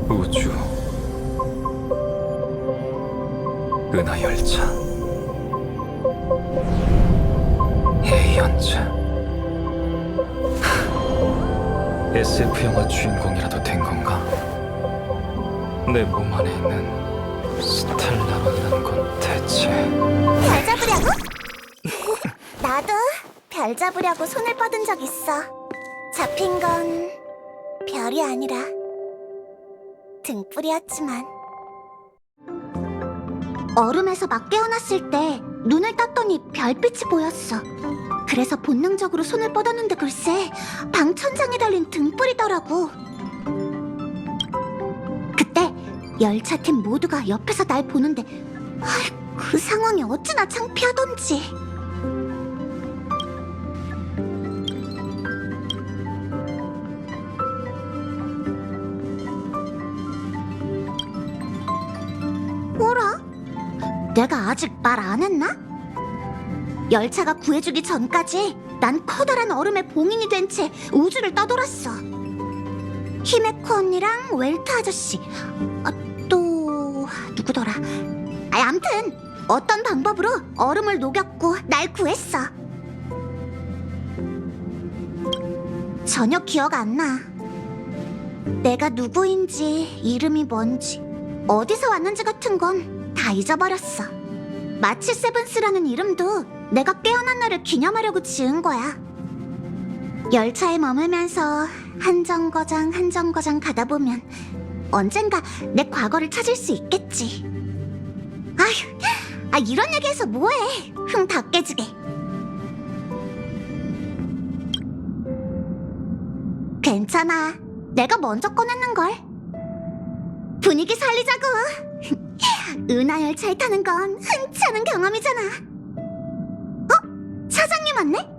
우주 은하열차 A연차 SF 영화 주인공이라도 된 건가? 내 몸 안에 있는 스텔라론이라는 건 대체... 별 잡으려고? 나도 별 잡으려고 손을 뻗은 적 있어. 잡힌 건 별이 아니라 등불이었지만. 얼음에서 막 깨어났을 때 눈을 떴더니 별빛이 보였어. 그래서 본능적으로 손을 뻗었는데 글쎄 방 천장에 달린 등불이더라고. 그때 열차팀 모두가 옆에서 날 보는데 그 상황이 어찌나 창피하던지. 뭐라? 내가 아직 말 안 했나? 열차가 구해주기 전까지 난 커다란 얼음의 봉인이 된 채 우주를 떠돌았어. 히메코 언니랑 웰트 아저씨, 또 누구더라? 암튼 어떤 방법으로 얼음을 녹였고 날 구했어. 전혀 기억 안 나. 내가 누구인지, 이름이 뭔지, 어디서 왔는지 같은 건 다 잊어버렸어. 마치 세븐스라는 이름도 내가 깨어난 날을 기념하려고 지은 거야. 열차에 머물면서 한 정거장 가다 보면 언젠가 내 과거를 찾을 수 있겠지. 아휴, 이런 얘기해서 뭐해? 흥 다 깨지게. 괜찮아, 내가 먼저 꺼냈는걸. 분위기 살리자고. 은하열차에 타는 건 흔치 않은 경험이잖아. 사장님 왔네?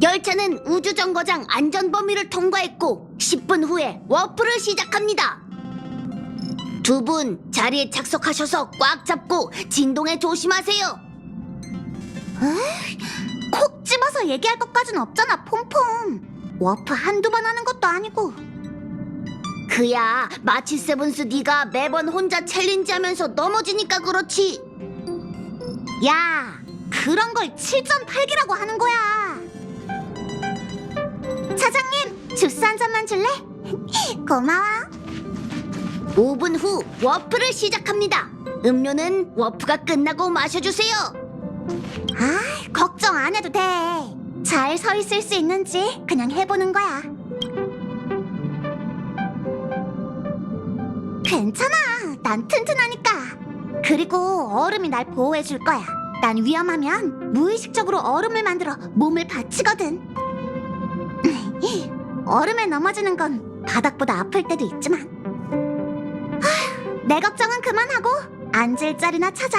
열차는 우주정거장 안전범위를 통과했고 10분 후에 워프를 시작합니다. 두 분 자리에 착석하셔서 꽉 잡고 진동에 조심하세요. 콕 집어서 얘기할 것까진 없잖아, 폼폼. 워프 한두 번 하는 것도 아니고. 그야 마치 세븐스 네가 매번 혼자 챌린지하면서 넘어지니까 그렇지. 야, 그런 걸 7.8기라고 하는 거야. 사장님, 주스 한 잔만 줄래? 고마워. 5분 후 워프를 시작합니다. 음료는 워프가 끝나고 마셔주세요. 걱정 안 해도 돼. 잘 서 있을 수 있는지 그냥 해보는 거야. 괜찮아, 난 튼튼하니까. 그리고 얼음이 날 보호해 줄 거야. 난 위험하면 무의식적으로 얼음을 만들어 몸을 받치거든. 얼음에 넘어지는 건 바닥보다 아플 때도 있지만. 내 걱정은 그만하고 앉을 자리나 찾아.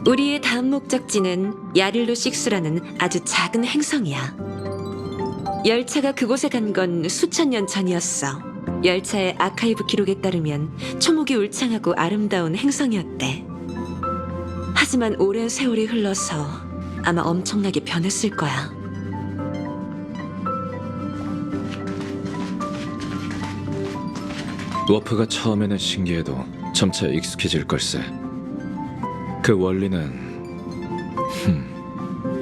우리의 다음 목적지는 야릴로 6라는 아주 작은 행성이야. 열차가 그곳에 간 건 수천 년 전이었어. 열차의 아카이브 기록에 따르면 초목이 울창하고 아름다운 행성이었대. 하지만 오랜 세월이 흘러서 아마 엄청나게 변했을 거야. 워프가 처음에는 신기해도 점차 익숙해질 걸세. 그 원리는...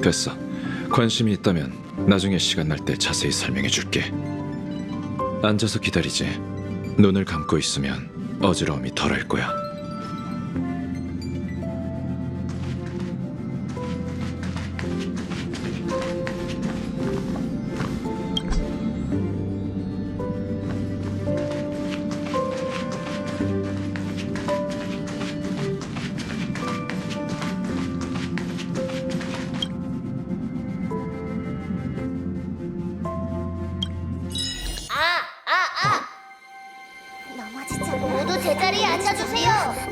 됐어. 관심이 있다면 나중에 시간 날 때 자세히 설명해 줄게. 앉아서 기다리지. 눈을 감고 있으면 어지러움이 덜할 거야. 앉아주세요.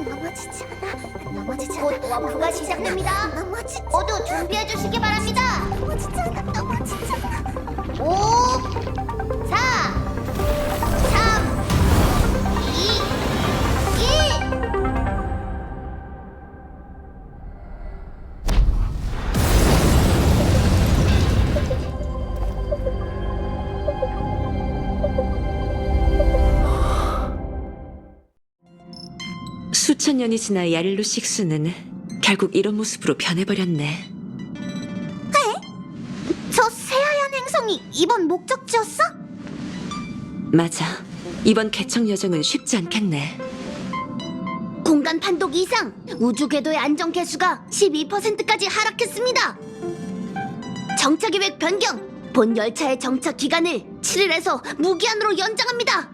넘어지지 않아. 넘어지지 곧 않아. 워프가 시작됩니다. 넘어지지 모두 준비해 주시기 바랍니다. 넘어지지 않아. 넘어지지 않아. 5, 4, 3, 2, 1. 수천 년이 지나 야릴로 6는 결국 이런 모습으로 변해버렸네. 저 새하얀 행성이 이번 목적지였어? 맞아. 이번 개척 여정은 쉽지 않겠네. 공간 판독 이상 우주 궤도의 안정 개수가 12%까지 하락했습니다. 정차 계획 변경. 본 열차의 정차 기간을 7일에서 무기한으로 연장합니다.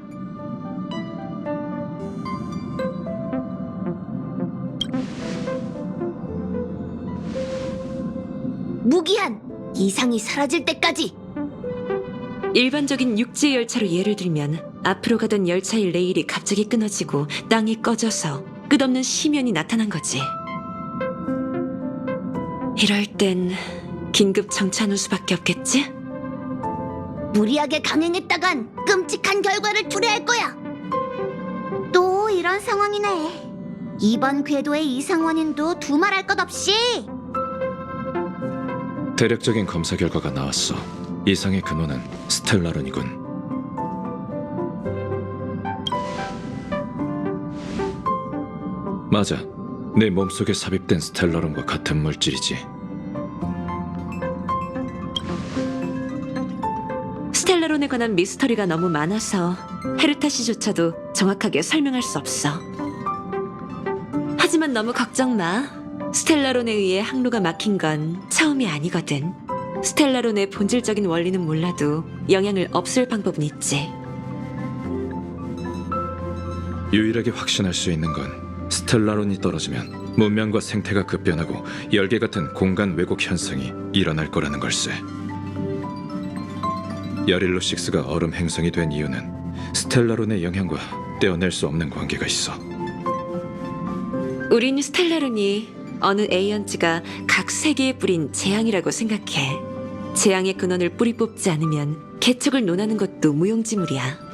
무기한 이상이 사라질 때까지. 일반적인 육지 열차로 예를 들면 앞으로 가던 열차의 레일이 갑자기 끊어지고 땅이 꺼져서 끝없는 심연이 나타난 거지. 이럴 땐 긴급 정차하는 수밖에 없겠지? 무리하게 강행했다간 끔찍한 결과를 초래할 거야. 또 이런 상황이네. 이번 궤도의 이상 원인도 두말할 것 없이 대략적인 검사 결과가 나왔어. 이상의 근원은 스텔라론이군. 맞아. 내 몸속에 삽입된 스텔라론과 같은 물질이지. 스텔라론에 관한 미스터리가 너무 많아서 헤르타시조차도 정확하게 설명할 수 없어. 하지만 너무 걱정 마. 스텔라론에 의해 항로가 막힌 건 처음이 아니거든. 스텔라론의 본질적인 원리는 몰라도 영향을 없앨 방법은 있지. 유일하게 확신할 수 있는 건 스텔라론이 떨어지면 문명과 생태가 급변하고 열계 같은 공간 왜곡 현상이 일어날 거라는 걸세. 야릴로 6가 얼음 행성이 된 이유는 스텔라론의 영향과 떼어낼 수 없는 관계가 있어. 우린 스텔라론이 어느 에이언즈가 각 세계에 뿌린 재앙이라고 생각해. 재앙의 근원을 뿌리 뽑지 않으면 개척을 논하는 것도 무용지물이야.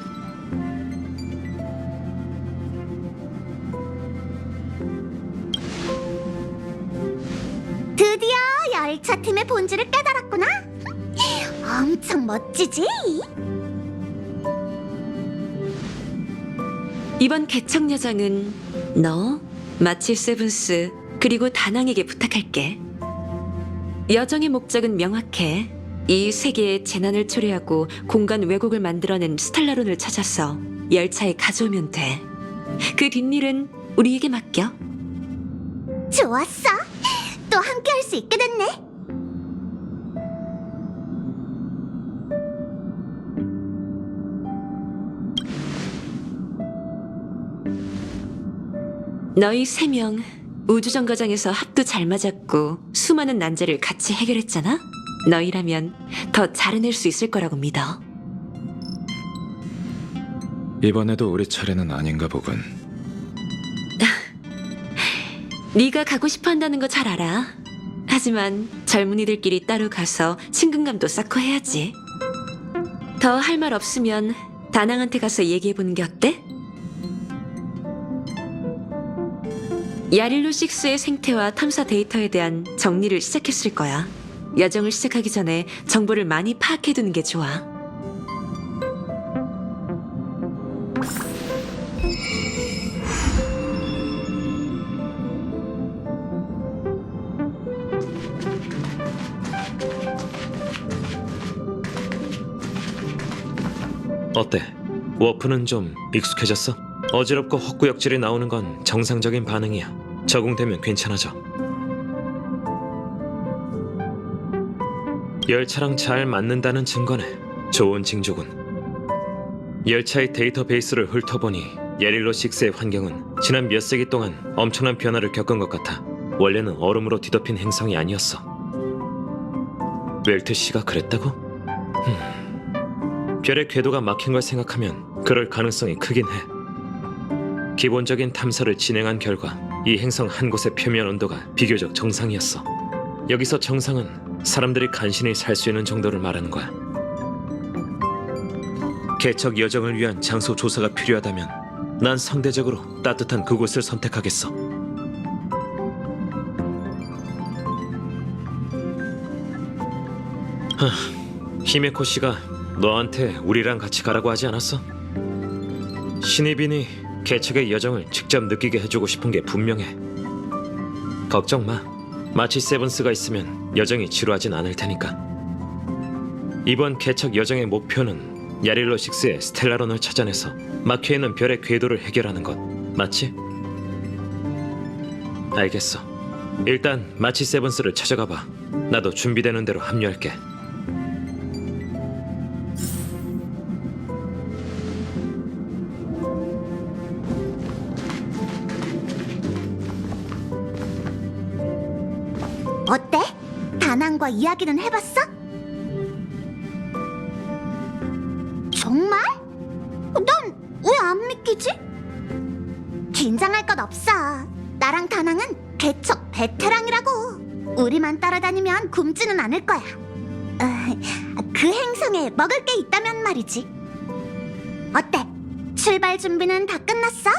드디어 열차팀의 본질을 깨달았구나. 엄청 멋지지? 이번 개척 여정은 너, 마치 세븐스, 그리고 다낭에게 부탁할게. 여정의 목적은 명확해. 이 세계에 재난을 초래하고 공간 왜곡을 만들어낸 스텔라론을 찾아서 열차에 가져오면 돼. 그 뒷일은 우리에게 맡겨. 좋았어. 또 함께 할 수 있게 됐네. 너희 3명 우주정거장에서 합도 잘 맞았고 수많은 난제를 같이 해결했잖아? 너희라면 더 잘 해낼 수 있을 거라고 믿어. 이번에도 우리 차례는 아닌가 보군. 네가 가고 싶어 한다는 거 잘 알아. 하지만 젊은이들끼리 따로 가서 친근감도 쌓고 해야지. 더 할 말 없으면 다낭한테 가서 얘기해보는 게 어때? 야릴로 6의 생태와 탐사 데이터에 대한 정리를 시작했을 거야. 여정을 시작하기 전에 정보를 많이 파악해두는 게 좋아. 어때? 워프는 좀 익숙해졌어? 어지럽고 헛구역질이 나오는 건 정상적인 반응이야. 적응되면 괜찮아져. 열차랑 잘 맞는다는 증거네. 좋은 징조군. 열차의 데이터베이스를 훑어보니 야릴로 6의 환경은 지난 몇 세기 동안 엄청난 변화를 겪은 것 같아. 원래는 얼음으로 뒤덮인 행성이 아니었어. 웰트 씨가 그랬다고? 별의 궤도가 막힌 걸 생각하면 그럴 가능성이 크긴 해. 기본적인 탐사를 진행한 결과 이 행성 한 곳의 표면 온도가 비교적 정상이었어. 여기서 정상은 사람들이 간신히 살 수 있는 정도를 말하는 거야. 개척 여정을 위한 장소 조사가 필요하다면 난 상대적으로 따뜻한 그곳을 선택하겠어. 히메코 씨가 너한테 우리랑 같이 가라고 하지 않았어? 신입이니 개척의 여정을 직접 느끼게 해주고 싶은 게 분명해. 걱정 마. 마치 세븐스가 있으면 여정이 지루하진 않을 테니까. 이번 개척 여정의 목표는 야릴로 6의 스텔라론을 찾아내서 막혀있는 별의 궤도를 해결하는 것 맞지? 알겠어. 일단 마치 세븐스를 찾아가봐. 나도 준비되는 대로 합류할게. 어때? 다낭과 이야기는 해봤어? 정말? 난 왜 안 믿기지? 긴장할 것 없어. 나랑 다낭은 개척 베테랑이라고. 우리만 따라다니면 굶지는 않을 거야. 그 행성에 먹을 게 있다면 말이지. 어때? 출발 준비는 다 끝났어?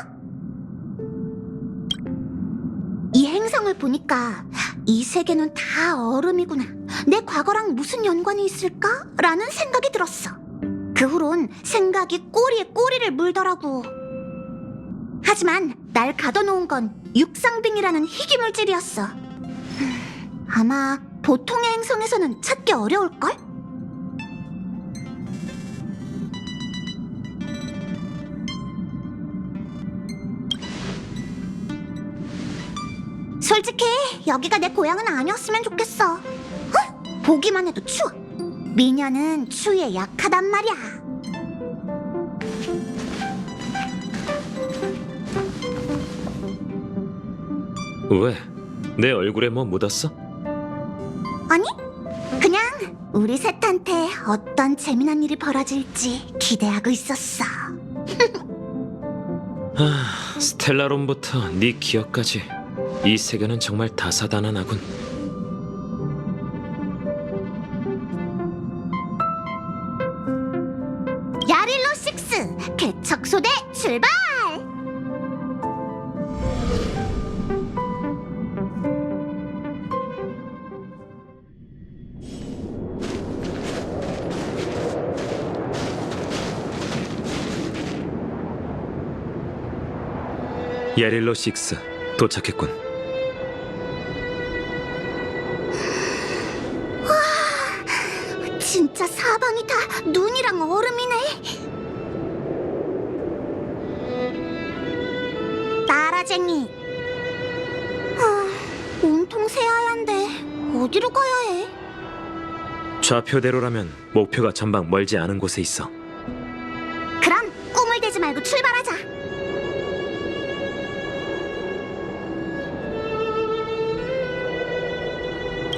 이 행성을 보니까 이 세계는 다 얼음이구나. 내 과거랑 무슨 연관이 있을까? 라는 생각이 들었어. 그 후론 생각이 꼬리에 꼬리를 물더라고. 하지만 날 가둬놓은 건 육상빙이라는 희귀물질이었어. 아마 보통의 행성에서는 찾기 어려울걸? 솔직히 여기가 내 고향은 아니었으면 좋겠어. 보기만 해도 추워. 미녀는 추위에 약하단 말이야. 왜? 내 얼굴에 뭐 묻었어? 아니, 그냥 우리 셋한테 어떤 재미난 일이 벌어질지 기대하고 있었어. 스텔라론부터 네 기억까지 이 세계는 정말 다사다난하군. 야릴로 6 개척소대 출발! 야릴로 6 도착했군. 진짜 사방이 다 눈이랑 얼음이네. 나라쟁이. 온통 새하얀데 어디로 가야 해? 좌표대로라면 목표가 전방 멀지 않은 곳에 있어. 그럼 꿈을 대지 말고 출발하자.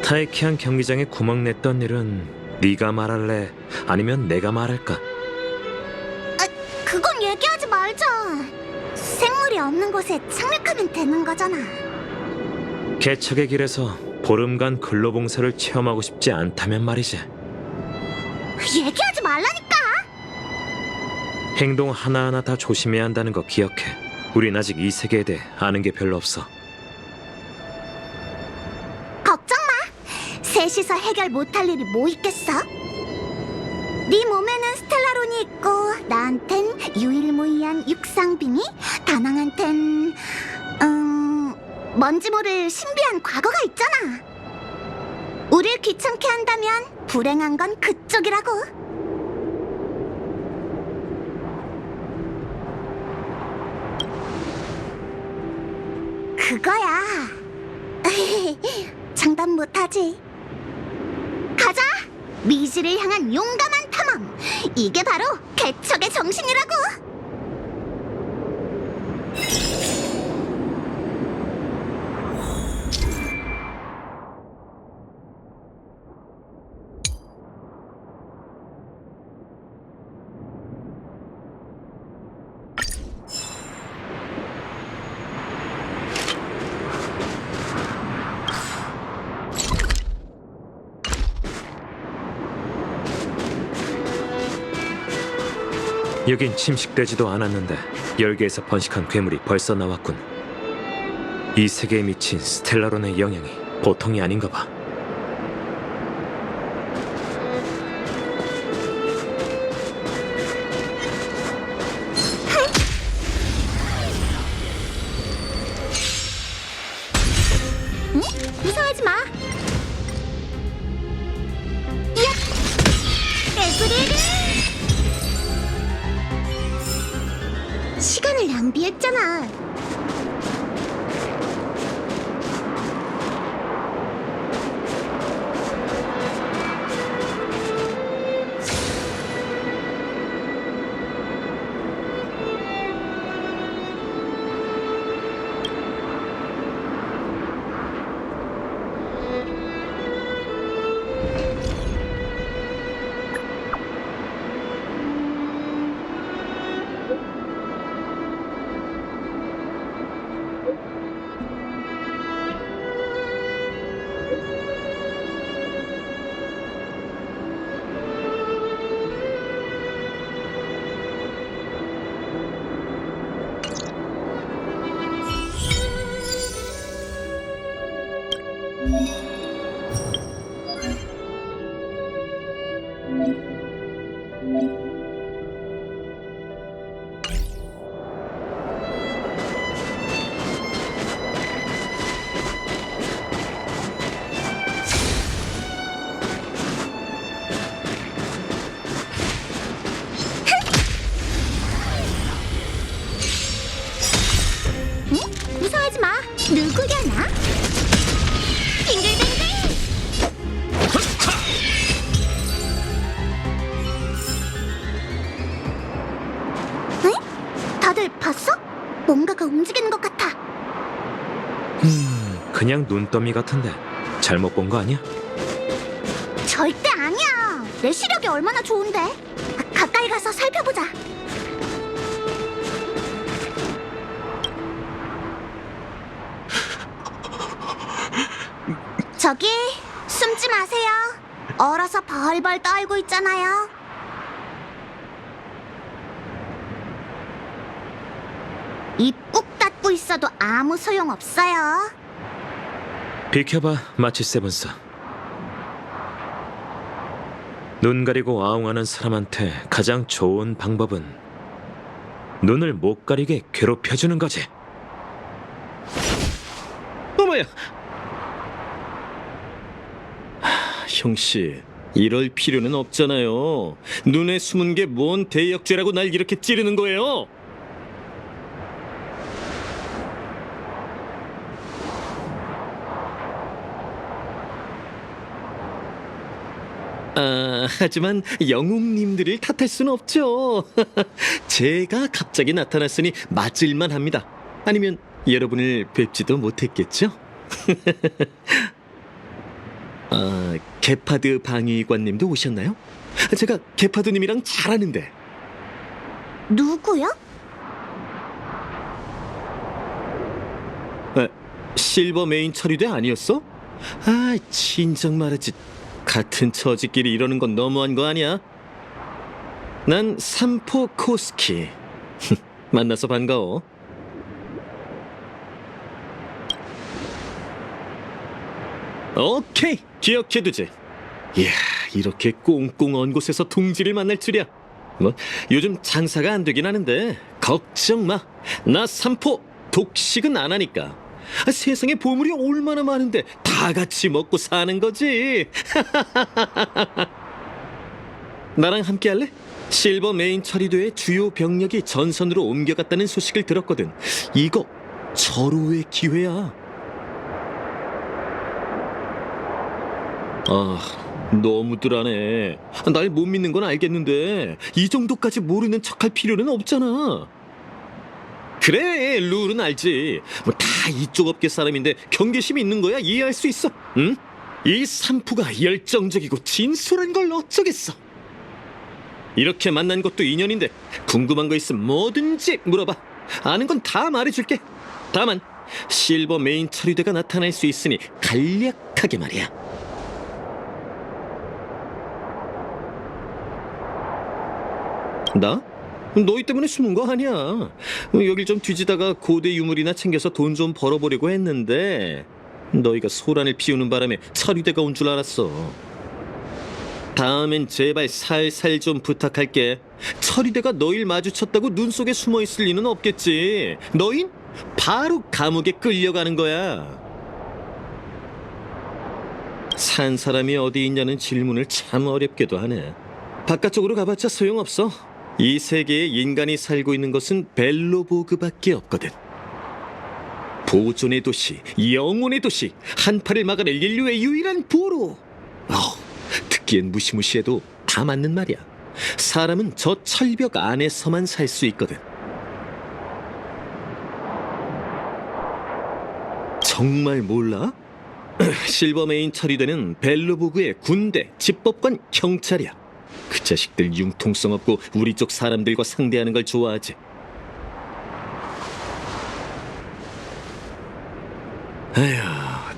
타이키안 경기장에 구멍 냈던 일은 네가 말할래? 아니면 내가 말할까? 그건 얘기하지 말자. 생물이 없는 곳에 착륙하면 되는 거잖아. 개척의 길에서 보름간 근로봉사를 체험하고 싶지 않다면 말이지. 얘기하지 말라니까. 행동 하나하나 다 조심해야 한다는 거 기억해. 우린 아직 이 세계에 대해 아는 게 별로 없어. 걱정 마. 셋이서 해결 못할 일이 뭐 있겠어? 네 몸에는 스텔라론이 있고 나한텐 유일무이한 육상빙이, 다낭한텐 뭔지 모를 신비한 과거가 있잖아. 우릴 귀찮게 한다면 불행한 건 그쪽이라고. 그거야. 장담 못하지. 가자! 미지를 향한 용감한 탐험! 이게 바로 개척의 정신이라고! 여긴 침식되지도 않았는데 열계에서 번식한 괴물이 벌써 나왔군. 이 세계에 미친 스텔라론의 영향이 보통이 아닌가 봐. 무서워하지 마. 야, 에브리를 시간을 낭비했잖아. 무서워하지 마. 누구려나? 빙글빙글. 응? 다들 봤어? 뭔가가 움직이는 것 같아. 그냥 눈더미 같은데 잘못 본 거 아니야? 절대 아니야. 내 시력이 얼마나 좋은데. 가까이 가서 살펴보자. 저기 숨지 마세요. 얼어서 벌벌 떨고 있잖아요. 입 꾹 닫고 있어도 아무 소용 없어요. 비켜봐, 마치 세븐스. 눈 가리고 아웅하는 사람한테 가장 좋은 방법은 눈을 못 가리게 괴롭혀주는 거지. 어머야! 형씨, 이럴 필요는 없잖아요. 눈에 숨은 게 뭔 대역죄라고 날 이렇게 찌르는 거예요? 하지만 영웅님들을 탓할 수는 없죠. 제가 갑자기 나타났으니 맞을만 합니다. 아니면 여러분을 뵙지도 못했겠죠? 게파드 방위관님도 오셨나요? 제가 게파드님이랑 잘 아는데. 누구요? 실버 메인 처리대 아니었어? 진작 말했지. 같은 처지끼리 이러는 건 너무한 거 아니야? 난 삼포 코스키. 만나서 반가워. 오케이, 기억해두지. 이야, 이렇게 꽁꽁 언 곳에서 둥지를 만날 줄이야. 뭐 요즘 장사가 안 되긴 하는데 걱정 마. 나 삼포 독식은 안 하니까. 세상에 보물이 얼마나 많은데 다 같이 먹고 사는 거지. 나랑 함께 할래? 실버 메인 처리대의 주요 병력이 전선으로 옮겨갔다는 소식을 들었거든. 이거 절호의 기회야. 너무들 하네. 날 못 믿는 건 알겠는데 이 정도까지 모르는 척할 필요는 없잖아. 그래, 룰은 알지. 뭐 다 이쪽 업계 사람인데 경계심이 있는 거야 이해할 수 있어. 응? 이 산푸가 열정적이고 진솔한 걸 어쩌겠어. 이렇게 만난 것도 인연인데 궁금한 거 있으면 뭐든지 물어봐. 아는 건 다 말해줄게. 다만 실버 메인 처리대가 나타날 수 있으니 간략하게 말이야. 나? 너희 때문에 숨은 거 아니야. 여길 좀 뒤지다가 고대 유물이나 챙겨서 돈 좀 벌어보려고 했는데 너희가 소란을 피우는 바람에 서류대가 온 줄 알았어. 다음엔 제발 살살 좀 부탁할게. 서류대가 너희를 마주쳤다고 눈 속에 숨어 있을 리는 없겠지. 너흰 바로 감옥에 끌려가는 거야. 산 사람이 어디 있냐는 질문을 참 어렵게도 하네. 바깥쪽으로 가봤자 소용없어. 이 세계에 인간이 살고 있는 것은 벨로보그밖에 없거든. 보존의 도시, 영혼의 도시, 한파를 막아낼 인류의 유일한 보루. 듣기엔 무시무시해도 다 맞는 말이야. 사람은 저 철벽 안에서만 살 수 있거든. 정말 몰라? 실버메인 처리되는 벨로보그의 군대, 집법관, 경찰이야. 그 자식들 융통성 없고 우리 쪽 사람들과 상대하는 걸 좋아하지. 에휴,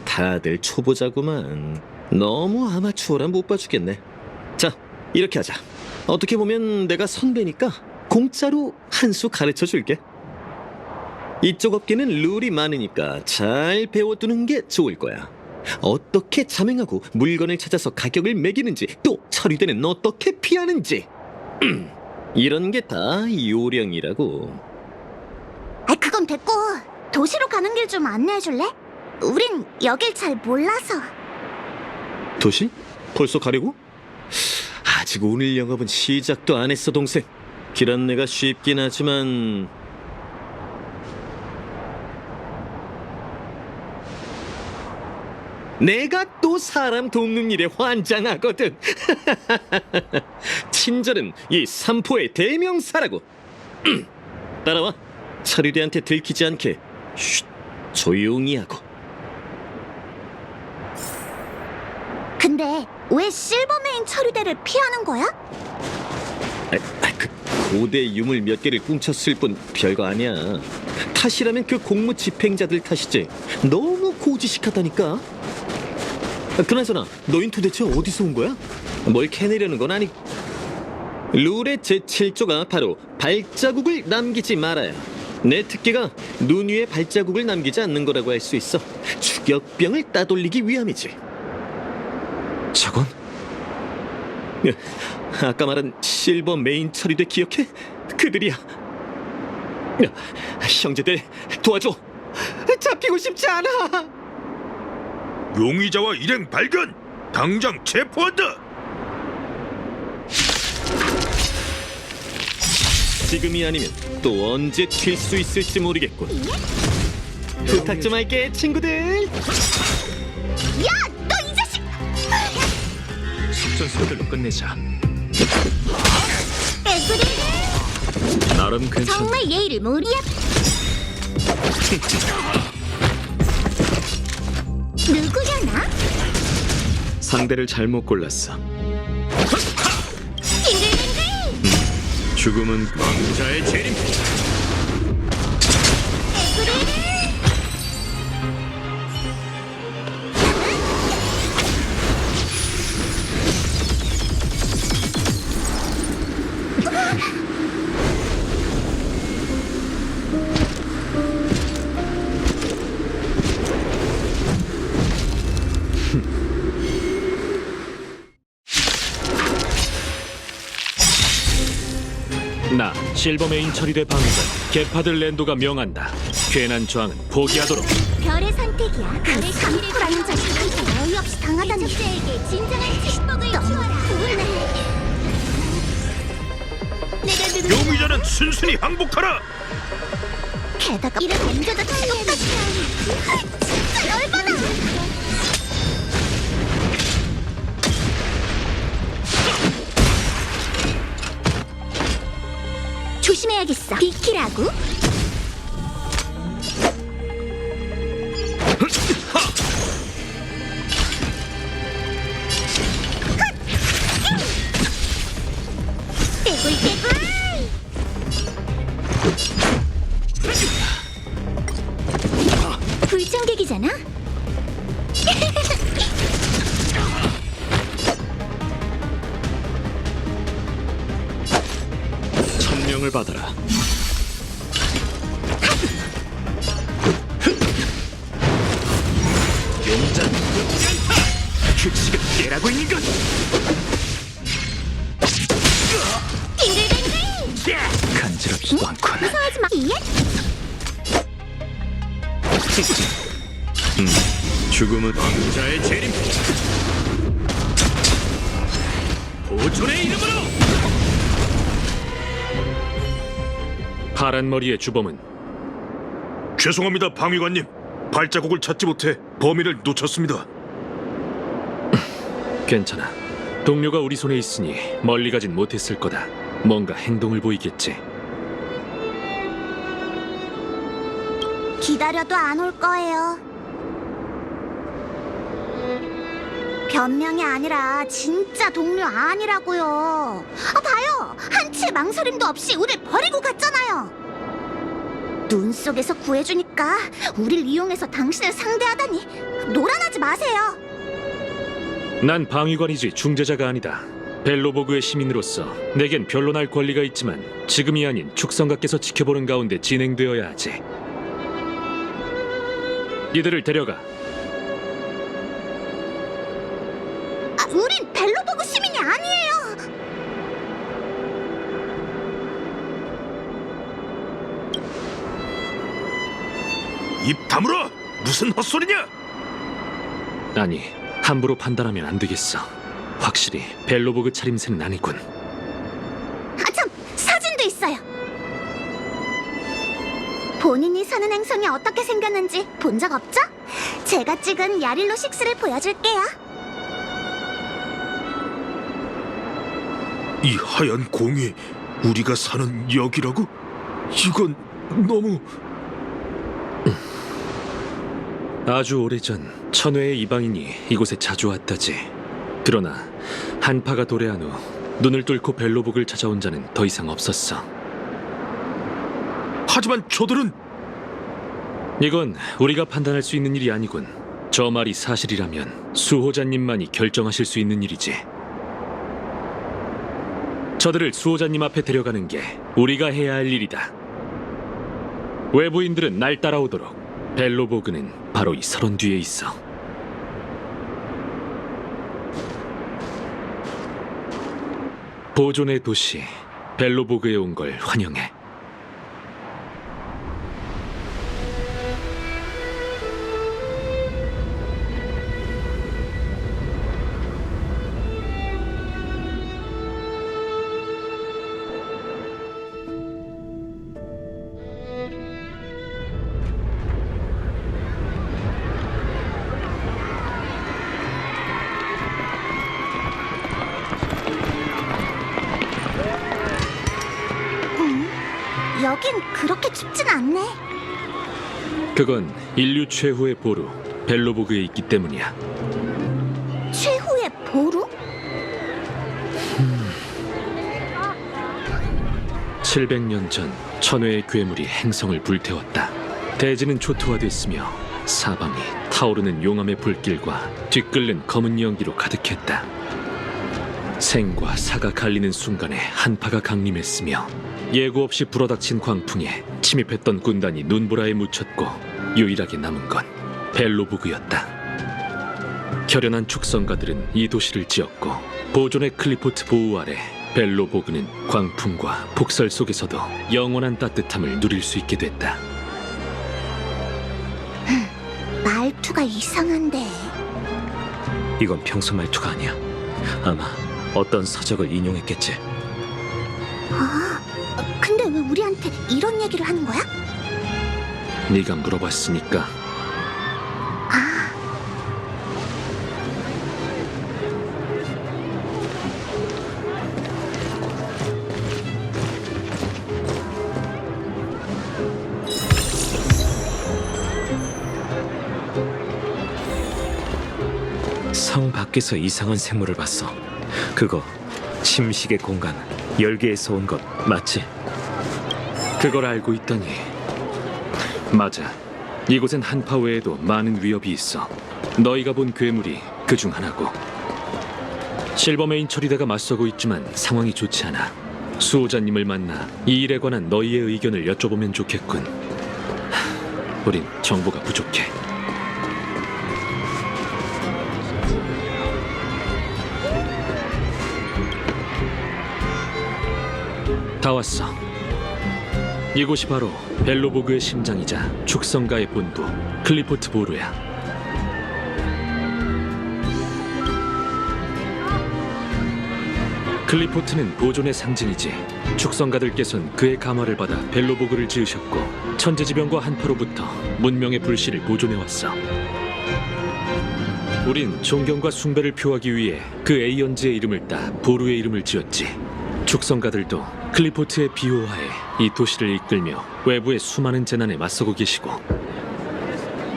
다들 초보자구만. 너무 아마추어라 못 봐주겠네. 자, 이렇게 하자. 어떻게 보면 내가 선배니까 공짜로 한 수 가르쳐 줄게. 이쪽 업계는 룰이 많으니까 잘 배워두는 게 좋을 거야. 어떻게 자맹하고 물건을 찾아서 가격을 매기는지, 또 처리되는 어떻게 피하는지. 이런 게 다 요령이라고. 그건 됐고 도시로 가는 길 좀 안내해줄래? 우린 여길 잘 몰라서. 도시? 벌써 가려고? 아직 오늘 영업은 시작도 안 했어, 동생. 길 안내가 쉽긴 하지만 내가 또 사람 돕는 일에 환장하거든. 친절은 이 삼포의 대명사라고. 따라와. 차류대한테 들키지 않게 쉿, 조용히 하고. 근데 왜 실버메인 처리대를 피하는 거야? 그 고대 유물 몇 개를 훔쳤을 뿐 별거 아니야. 탓이라면 그 공무 집행자들 탓이지. 너무 고지식하다니까. 그나저나 너흰 도대체 어디서 온 거야? 뭘 캐내려는 건 아니. 룰의 제7조가 바로 발자국을 남기지 말아야. 내 특기가 눈 위에 발자국을 남기지 않는 거라고 할 수 있어. 추격병을 따돌리기 위함이지. 저건? 아까 말한 실버 메인 처리대 기억해? 그들이야. 형제들 도와줘. 잡히고 싶지 않아. 용의자와 일행 발견! 당장 체포한다! 지금이 아니면 또 언제 튈 수 있을지 모르겠군. 부탁 좀 할게, 친구들. 야, 너 이 자식! 속전속결로 끝내자. 개구리! 나름 괜찮. 정말 예의를 무리야. 누구려나? 상대를 잘못 골랐어. 징글징글! 죽음은 왕자의 재림! 나 실버메인 처리대 방위관 게파들 랜도가 명한다. 괜한 저항은 포기하도록. 별의 선택이야. 그 상쿠라는 자식한테 어이없이 당하다니. 적자에게 진정한 축복을 주어라. 용의자는 순순히 항복하라! 게다가 이를 옮겨다 취급하지. 진짜 열받아. 조심해야겠어. 비키라고? 떼굴떼굴! 불청객이잖아? 명령을 받아라. 용전 규칙을 깨라고 있는 것. 간지럽지도 않군. 무서워하지 마. 예? 죽음은 왕자의 재림. 보존의 이름으로. 파란 머리의 주범은 죄송합니다, 방위관님. 발자국을 찾지 못해 범인을 놓쳤습니다. 괜찮아. 동료가 우리 손에 있으니 멀리 가진 못했을 거다. 뭔가 행동을 보이겠지. 기다려도 안 올 거예요. 변명이 아니라 진짜 동료 아니라고요. 봐요. 한치의 망설임도 없이 우릴 버리고 갔잖아요. 눈 속에서 구해주니까 우릴 이용해서 당신을 상대하다니 노란하지 마세요. 난 방위관이지 중재자가 아니다. 벨로보그의 시민으로서 내겐 변론할 권리가 있지만 지금이 아닌 축성가께서 지켜보는 가운데 진행되어야 하지. 이들을 데려가. 우린 벨로보그 시민이 아니에요. 입 다물어! 무슨 헛소리냐? 아니, 함부로 판단하면 안 되겠어. 확실히 벨로보그 차림새는 아니군. 참, 사진도 있어요. 본인이 사는 행성이 어떻게 생겼는지 본 적 없죠? 제가 찍은 야릴로 6를 보여줄게요. 이 하얀 공이 우리가 사는 여기라고? 이건 너무... 아주 오래전 천회의 이방인이 이곳에 자주 왔다지. 그러나 한파가 도래한 후 눈을 뚫고 벨로복을 찾아온 자는 더 이상 없었어. 하지만 저들은... 이건 우리가 판단할 수 있는 일이 아니군. 저 말이 사실이라면 수호자님만이 결정하실 수 있는 일이지. 저들을 수호자님 앞에 데려가는 게 우리가 해야 할 일이다. 외부인들은 날 따라오도록. 벨로보그는 바로 이 서론 뒤에 있어. 보존의 도시 벨로보그에 온 걸 환영해. 여긴 그렇게 춥진 않네. 그건 인류 최후의 보루 벨로보그에 있기 때문이야. 최후의 보루? 700년 전 천회의 괴물이 행성을 불태웠다. 대지는 초토화됐으며 사방이 타오르는 용암의 불길과 뒤끓는 검은 연기로 가득했다. 생과 사가 갈리는 순간에 한파가 강림했으며 예고 없이 불어닥친 광풍에 침입했던 군단이 눈보라에 묻혔고 유일하게 남은 건 벨로보그였다. 결연한 축성가들은 이 도시를 지었고 보존의 클리포트 보호 아래 벨로보그는 광풍과 폭설 속에서도 영원한 따뜻함을 누릴 수 있게 됐다. 말투가 이상한데. 이건 평소 말투가 아니야. 아마 어떤 서적을 인용했겠지. 근데 왜 우리한테 이런 얘기를 하는 거야? 네가 물어봤으니까. 성 밖에서 이상한 생물을 봤어. 그거 침식의 공간 열계에서 온 것 맞지? 그걸 알고 있다니. 맞아. 이곳엔 한파 외에도 많은 위협이 있어. 너희가 본 괴물이 그 중 하나고. 실버메인 처리대가 맞서고 있지만 상황이 좋지 않아. 수호자님을 만나 이 일에 관한 너희의 의견을 여쭤보면 좋겠군. 우린 정보가 부족해. 다 왔어. 이곳이 바로 벨로보그의 심장이자 축성가의 본부 클리포트 보루야. 클리포트는 보존의 상징이지. 축성가들께서는 그의 감화를 받아 벨로보그를 지으셨고 천재지변과 한파로부터 문명의 불씨를 보존해왔어. 우린 존경과 숭배를 표하기 위해 그 에이언즈의 이름을 따 보루의 이름을 지었지. 축성가들도 클리포트의 비호하에 이 도시를 이끌며 외부의 수많은 재난에 맞서고 계시고,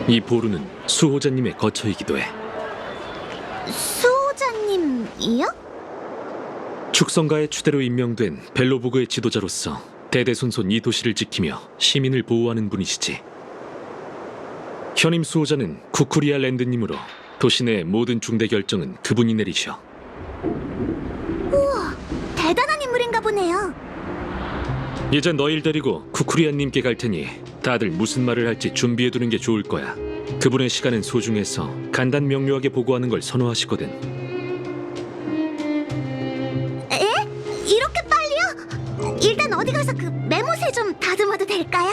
이 보루는 수호자님의 거처이기도 해. 수호자님이요? 축성가의 추대로 임명된 벨로보그의 지도자로서 대대손손 이 도시를 지키며 시민을 보호하는 분이시지. 현임 수호자는 쿠쿠리아 랜드님으로 도시 내 모든 중대 결정은 그분이 내리셔. 대단한 인물인가 보네요. 이제 너희를 데리고 쿠쿠리아님께 갈 테니 다들 무슨 말을 할지 준비해두는 게 좋을 거야. 그분의 시간은 소중해서 간단 명료하게 보고하는 걸 선호하시거든. 이렇게 빨리요? 일단 어디 가서 그 메모새 좀 다듬어도 될까요?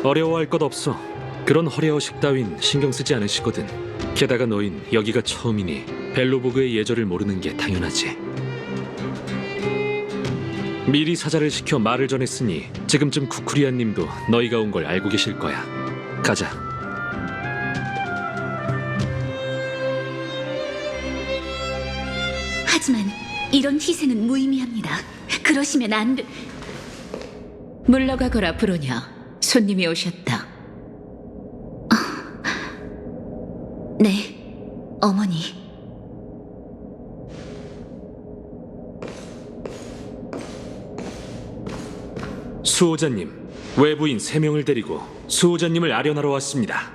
어려워할 것 없어. 그런 허례허식 따윈 신경 쓰지 않으시거든. 게다가 너흰 여기가 처음이니 벨로보그의 예절을 모르는 게 당연하지. 미리 사자를 시켜 말을 전했으니 지금쯤 쿠쿠리아님도 너희가 온 걸 알고 계실 거야. 가자. 하지만 이런 희생은 무의미합니다. 그러시면 안 돼. 물러가거라, 브로냐. 손님이 오셨다. 네, 어머니. 수호자님, 외부인 3명을 데리고 수호자님을 아련하러 왔습니다.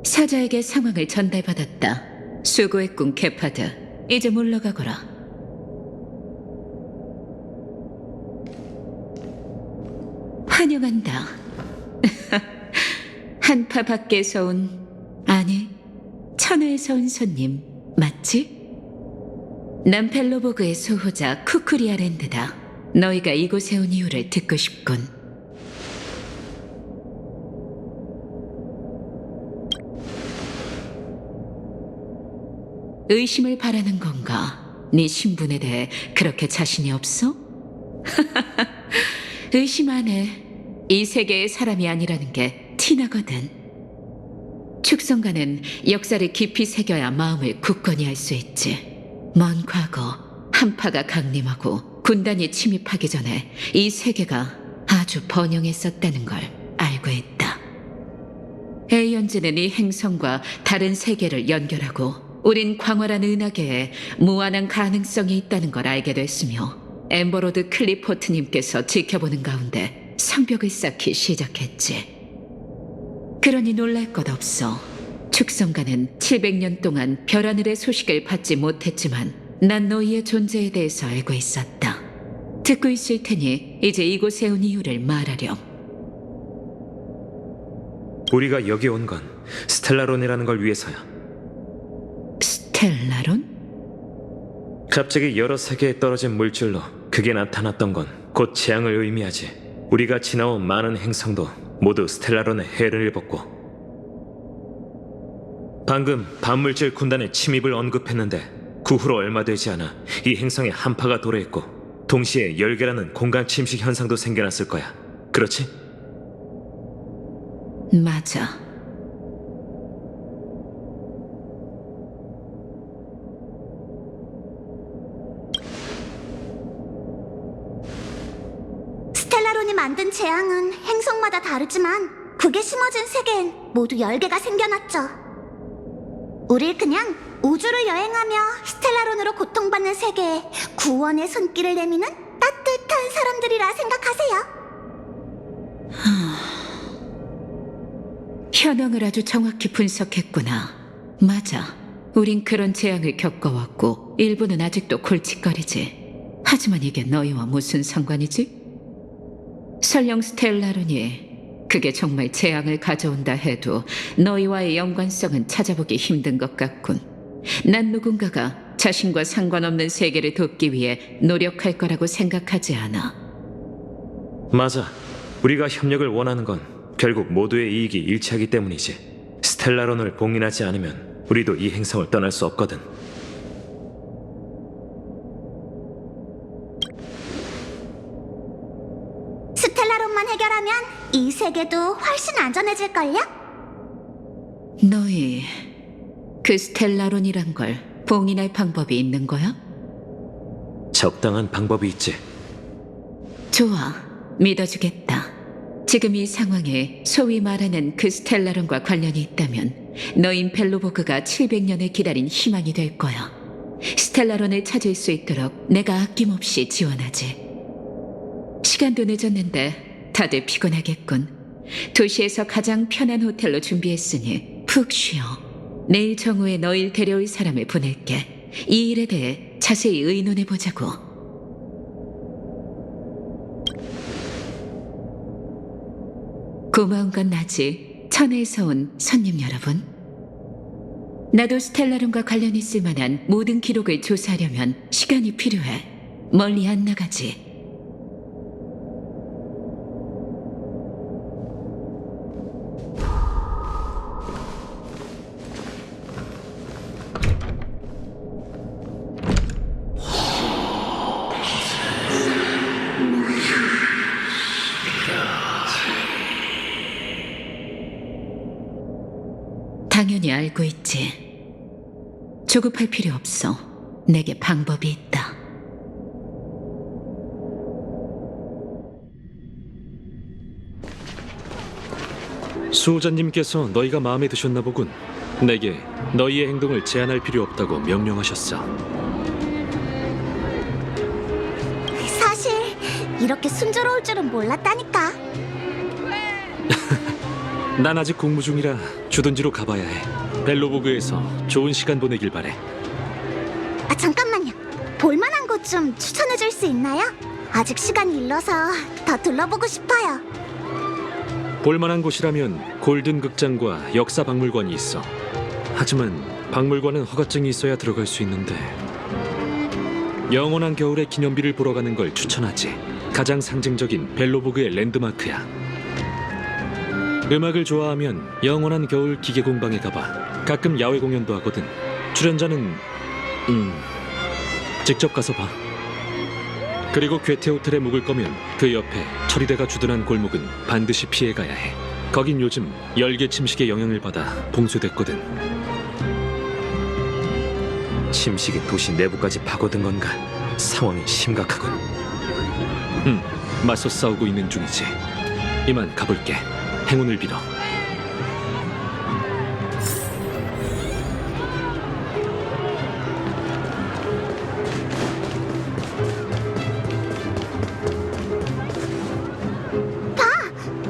사자에게 상황을 전달받았다. 수고했군, 케파드. 이제 물러가거라. 환영한다. 한파 밖에서 온, 아니, 천우에서 온 손님 맞지? 난 벨로보그의 수호자 쿠쿠리아 랜드다. 너희가 이곳에 온 이유를 듣고 싶군. 의심을 바라는 건가? 네 신분에 대해 그렇게 자신이 없어? 의심 안 해. 이 세계의 사람이 아니라는 게 티나거든. 축성가는 역사를 깊이 새겨야 마음을 굳건히 할 수 있지. 먼 과거 한파가 강림하고 군단이 침입하기 전에 이 세계가 아주 번영했었다는 걸 알고 있다. 에이언즈는 이 행성과 다른 세계를 연결하고 우린 광활한 은하계에 무한한 가능성이 있다는 걸 알게 됐으며 엠버로드 클리포트님께서 지켜보는 가운데 성벽을 쌓기 시작했지. 그러니 놀랄 것 없어. 축성가는 700년 동안 별하늘의 소식을 받지 못했지만 난 너희의 존재에 대해서 알고 있었다. 듣고 있을 테니 이제 이곳에 온 이유를 말하렴. 우리가 여기 온 건 스텔라론이라는 걸 위해서야. 스텔라론? 갑자기 여러 세계에 떨어진 물질로 그게 나타났던 건 곧 재앙을 의미하지. 우리가 지나온 많은 행성도 모두 스텔라론의 해를 입었고, 방금 반물질 군단의 침입을 언급했는데 그 후로 얼마 되지 않아 이 행성에 한파가 도래했고 동시에 열계라는 공간 침식 현상도 생겨났을 거야. 그렇지? 맞아. 스텔라론이 만든 재앙은 행성마다 다르지만 그게 심어진 세계엔 모두 10개가 생겨났죠. 우릴 그냥 우주를 여행하며 스텔라론으로 고통받는 세계에 구원의 손길을 내미는 따뜻한 사람들이라 생각하세요. 현황을 아주 정확히 분석했구나. 맞아. 우린 그런 재앙을 겪어왔고 일부는 아직도 골칫거리지. 하지만 이게 너희와 무슨 상관이지? 설령 스텔라론이 그게 정말 재앙을 가져온다 해도 너희와의 연관성은 찾아보기 힘든 것 같군. 난 누군가가 자신과 상관없는 세계를 돕기 위해 노력할 거라고 생각하지 않아. 맞아. 우리가 협력을 원하는 건 결국 모두의 이익이 일치하기 때문이지. 스텔라론을 봉인하지 않으면 우리도 이 행성을 떠날 수 없거든. 스텔라론만 해결하면 이 세계도 훨씬 안전해질걸요? 너희 그 스텔라론이란 걸 봉인할 방법이 있는 거야? 적당한 방법이 있지. 좋아, 믿어주겠다. 지금 이 상황에 소위 말하는 그 스텔라론과 관련이 있다면 너인 벨로보그가 700년을 기다린 희망이 될 거야. 스텔라론을 찾을 수 있도록 내가 아낌없이 지원하지. 시간도 늦었는데 다들 피곤하겠군. 도시에서 가장 편한 호텔로 준비했으니 푹 쉬어. 내일 정오에 너희 데려올 사람을 보낼게. 이 일에 대해 자세히 의논해보자고. 고마운 건 나지. 천에서 온 손님 여러분. 나도 스텔라론과 관련 있을 만한 모든 기록을 조사하려면 시간이 필요해. 멀리 안 나가지. 당연히 알고 있지. 조급할 필요 없어. 내게 방법이 있다. 수호자님께서 너희가 마음에 드셨나 보군. 내게 너희의 행동을 제한할 필요 없다고 명령하셨어. 사실 이렇게 순조로울 줄은 몰랐다니까. 난 아직 공부 중이라 주둔지로 가봐야 해. 벨로보그에서 좋은 시간 보내길 바래. 아, 잠깐만요. 볼만한 곳 좀 추천해줄 수 있나요? 아직 시간이 일러서 더 둘러보고 싶어요. 볼만한 곳이라면 골든 극장과 역사 박물관이 있어. 하지만 박물관은 허가증이 있어야 들어갈 수 있는데 영원한 겨울의 기념비를 보러 가는 걸 추천하지. 가장 상징적인 벨로보그의 랜드마크야. 음악을 좋아하면 영원한 겨울 기계공방에 가봐. 가끔 야외 공연도 하거든. 출연자는 직접 가서 봐. 그리고 괴테 호텔에 묵을 거면 그 옆에 처리대가 주둔한 골목은 반드시 피해가야 해. 거긴 요즘 열계 침식의 영향을 받아 봉쇄됐거든. 침식이 도시 내부까지 파고든 건가? 상황이 심각하군. 맞서 싸우고 있는 중이지. 이만 가볼게. 행운을 빌어.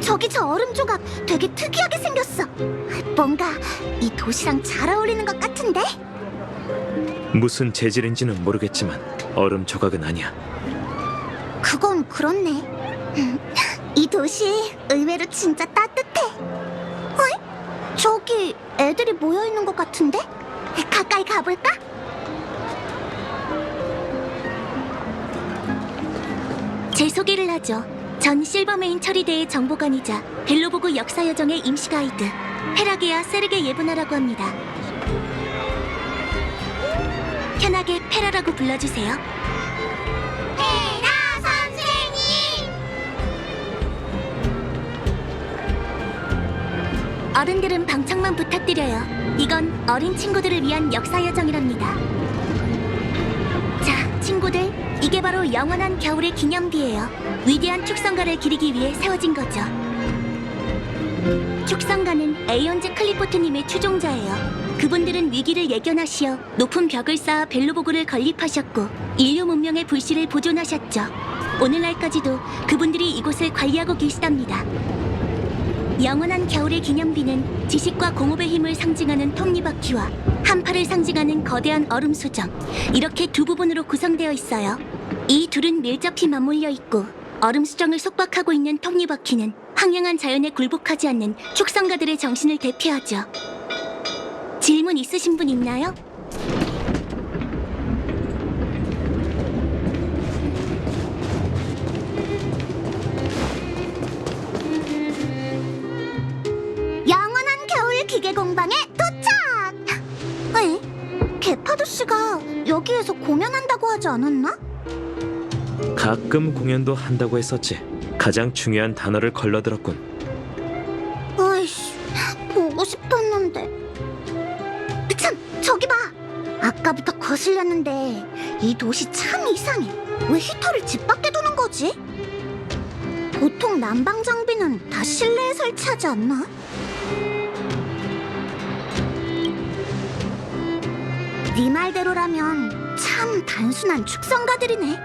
저기 저 얼음 조각 되게 특이하게 생겼어. 뭔가 이 도시랑 잘 어울리는 것 같은데? 무슨 재질인지는 모르겠지만 얼음 조각은 아니야. 그건 그렇네. 이 도시 의외로 진짜 따뜻해. 어이? 저기 애들이 모여 있는 것 같은데? 가까이 가볼까? 제 소개를 하죠. 전 실버메인 처리대의 정보관이자 벨로보그 역사 여정의 임시 가이드 페라게아 세르게 예브나라고 합니다. 편하게 페라라고 불러주세요. 페라 선생님! 어른들은 방청만 부탁드려요. 이건 어린 친구들을 위한 역사 여정이랍니다. 자, 친구들, 이게 바로 영원한 겨울의 기념비예요. 위대한 축성가를 기리기 위해 세워진 거죠. 축성가는 에이온즈 클리포트님의 추종자예요. 그분들은 위기를 예견하시어 높은 벽을 쌓아 벨로보그를 건립하셨고 인류 문명의 불씨를 보존하셨죠. 오늘날까지도 그분들이 이곳을 관리하고 계시답니다. 영원한 겨울의 기념비는 지식과 공업의 힘을 상징하는 톱니바퀴와 한파를 상징하는 거대한 얼음 수정, 이렇게 두 부분으로 구성되어 있어요. 이 둘은 밀접히 맞물려 있고 얼음 수정을 속박하고 있는 톱니바퀴는 황량한 자연에 굴복하지 않는 축성가들의 정신을 대표하죠. 질문 있으신 분 있나요? 영원한 겨울 기계 공방에 도착! 에? 게파드 씨가 여기에서 공연한다고 하지 않았나? 가끔 공연도 한다고 했었지. 가장 중요한 단어를 걸러들었군. 아이씨, 보고 싶었는데. 참, 저기 봐! 아까부터 거슬렸는데 이 도시 참 이상해. 왜 히터를 집 밖에 두는 거지? 보통 난방 장비는 다 실내에 설치하지 않나? 네 말대로라면 참 단순한 축성가들이네.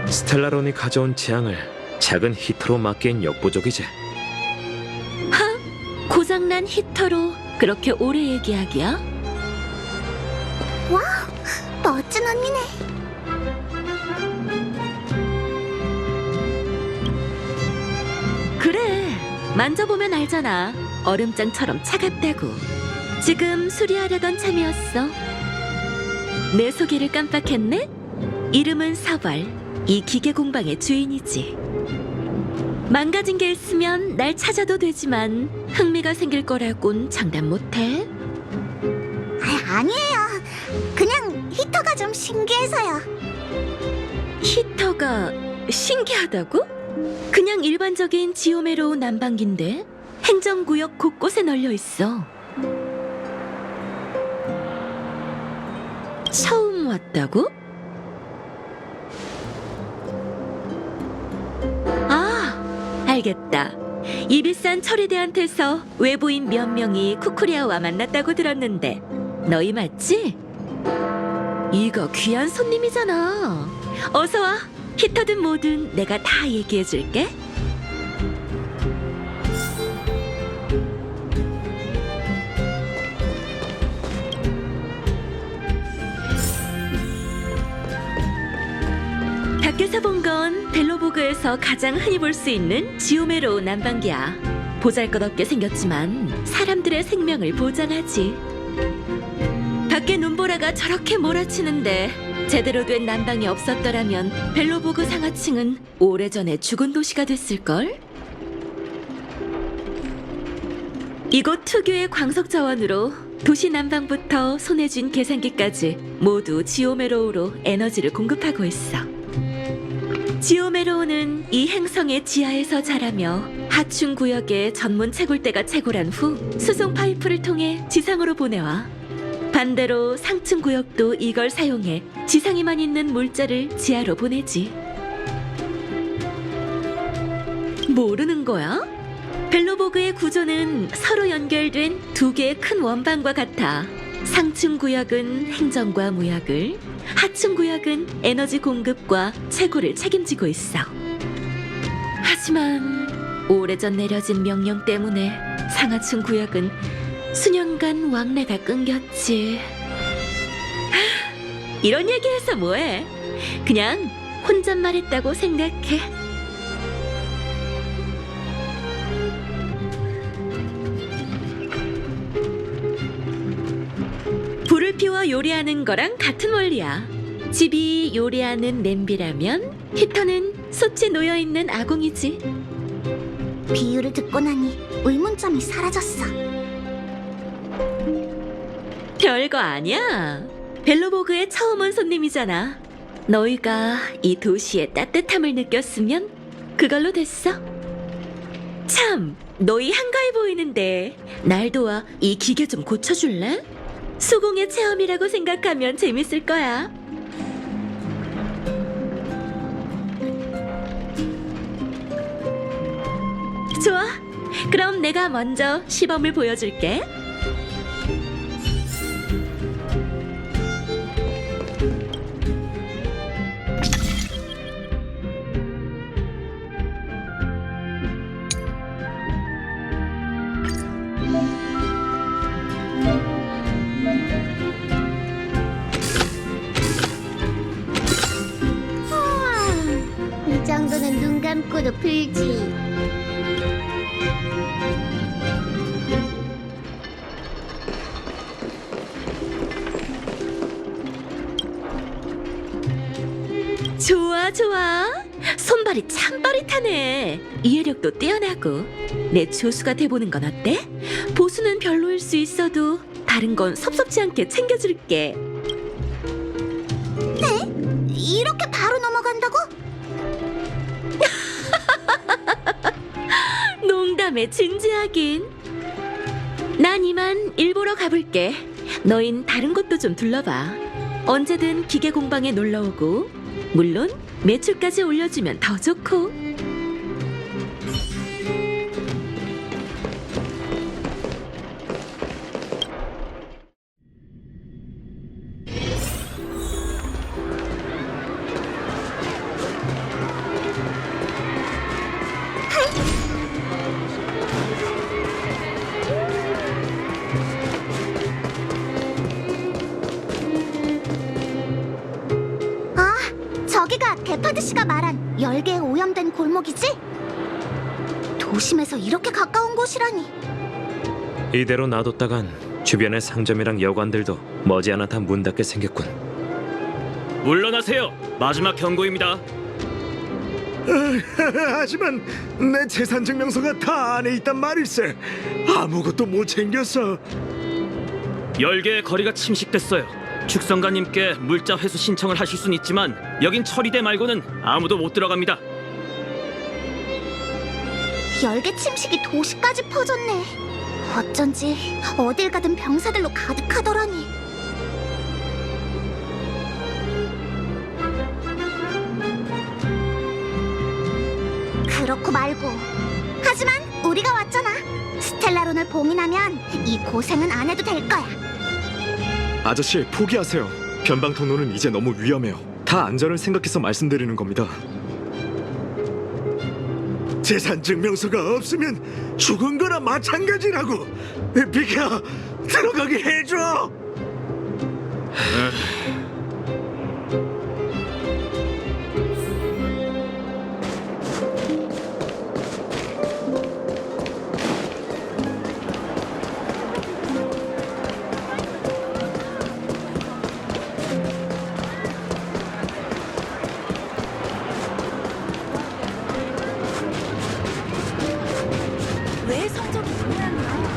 스텔라론이 가져온 재앙을 작은 히터로 막기엔 역부족이지. 고장난 히터로 그렇게 오래 얘기하기야? 멋진 언니네. 그래, 만져보면 알잖아. 얼음장처럼 차갑다고. 지금 수리하려던 참이었어. 내 소개를 깜빡했네? 이름은 서벌, 이 기계 공방의 주인이지. 망가진 게 있으면 날 찾아도 되지만 흥미가 생길 거라곤 장담 못해. 아니에요. 그냥 히터가 좀 신기해서요. 히터가 신기하다고? 그냥 일반적인 지오메로 난방기인데 행정구역 곳곳에 널려 있어. 처음 왔다고? 아, 알겠다. 이 비싼 철의대한테서 외부인 몇 명이 쿠쿠리아와 만났다고 들었는데 너희 맞지? 이거 귀한 손님이잖아. 어서 와. 히터든 뭐든 내가 다 얘기해줄게. 밖에서 본 건 벨로보그에서 가장 흔히 볼 수 있는 지오메로 난방기야. 보잘것없게 생겼지만 사람들의 생명을 보장하지. 밖에 눈보라가 저렇게 몰아치는데 제대로 된 난방이 없었더라면 벨로보그 상하층은 오래전에 죽은 도시가 됐을걸? 이곳 특유의 광석 자원으로 도시 난방부터 손에 쥔 계산기까지 모두 지오메로우로 에너지를 공급하고 있어. 지오메로우는 이 행성의 지하에서 자라며 하층 구역의 전문 채굴대가 채굴한 후 수송 파이프를 통해 지상으로 보내와. 반대로 상층 구역도 이걸 사용해 지상에만 있는 물자를 지하로 보내지. 모르는 거야? 벨로보그의 구조는 서로 연결된 두 개의 큰 원방과 같아. 상층 구역은 행정과 무역을, 하층 구역은 에너지 공급과 채굴을 책임지고 있어. 하지만 오래전 내려진 명령 때문에 상하층 구역은 수년간 왕래가 끊겼지. 이런 얘기해서 뭐해? 그냥 혼잣말했다고 생각해. 불을 피워 요리하는 거랑 같은 원리야. 집이 요리하는 냄비라면 히터는 솥에 놓여있는 아궁이지. 비유를 듣고 나니 의문점이 사라졌어. 별거 아니야. 벨로보그에 처음 온 손님이잖아. 너희가 이 도시의 따뜻함을 느꼈으면 그걸로 됐어. 참, 너희 한가해 보이는데 날 도와 이 기계 좀 고쳐줄래? 수공의 체험이라고 생각하면 재밌을 거야. 좋아. 그럼 내가 먼저 시범을 보여줄게. 거꾸로 풀지. 좋아, 좋아. 손발이 참 빠릿하네. 이해력도 뛰어나고. 내 조수가 돼보는 건 어때? 보수는 별로일 수 있어도 다른 건 섭섭지 않게 챙겨줄게. 이렇게 바로 넘어간다고? 농담에 진지하긴. 난 이만 일보러 가볼게. 너흰 다른 곳도 좀 둘러봐. 언제든 기계 공방에 놀러오고, 물론 매출까지 올려주면 더 좋고. 아, 저기가 게파드 씨가 말한 열개에 오염된 골목이지? 도심에서 이렇게 가까운 곳이라니. 이대로 놔뒀다간 주변의 상점이랑 여관들도 머지않아 다 문 닫게 생겼군. 물러나세요. 마지막 경고입니다. 하지만 내 재산 증명서가 다 안에 있단 말일세. 아무것도 못 챙겼어. 열개의 거리가 침식됐어요. 축성가님께 물자 회수 신청을 하실 순 있지만 여긴 처리대 말고는 아무도 못 들어갑니다. 열개 침식이 도시까지 퍼졌네. 어쩐지 어딜 가든 병사들로 가득하더라니. 그렇고 말고. 하지만 우리가 왔잖아. 스텔라론을 봉인하면 이 고생은 안 해도 될 거야. 아저씨, 포기하세요. 변방 통로는 이제 너무 위험해요. 다 안전을 생각해서 말씀드리는 겁니다. 재산 증명서가 없으면 죽은 거나 마찬가지라고. 비켜, 들어가게 해줘. 왜 성적이 이 모양이야?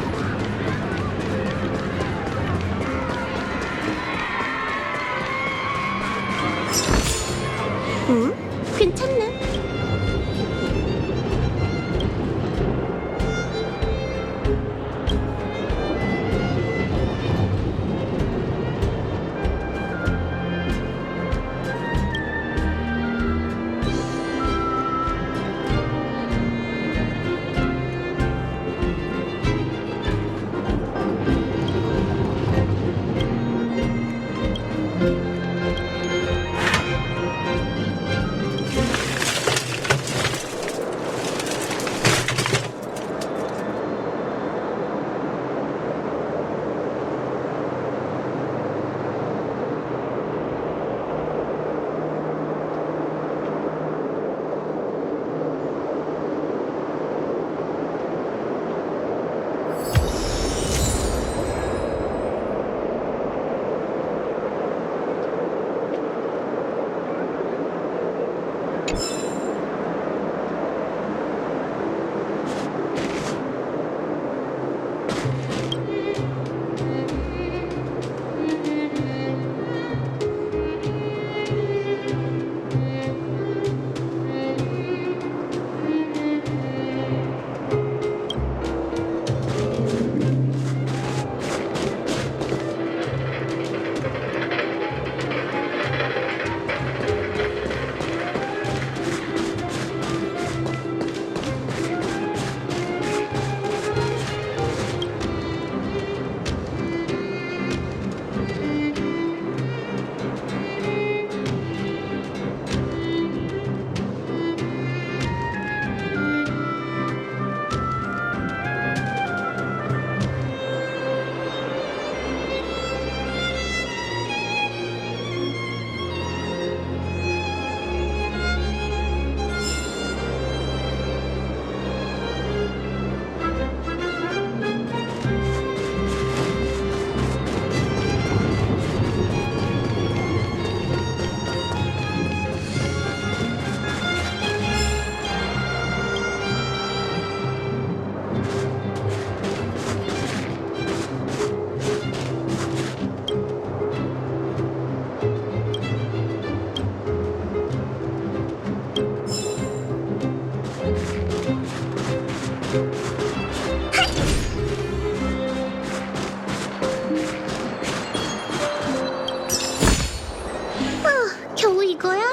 겨우 이거야?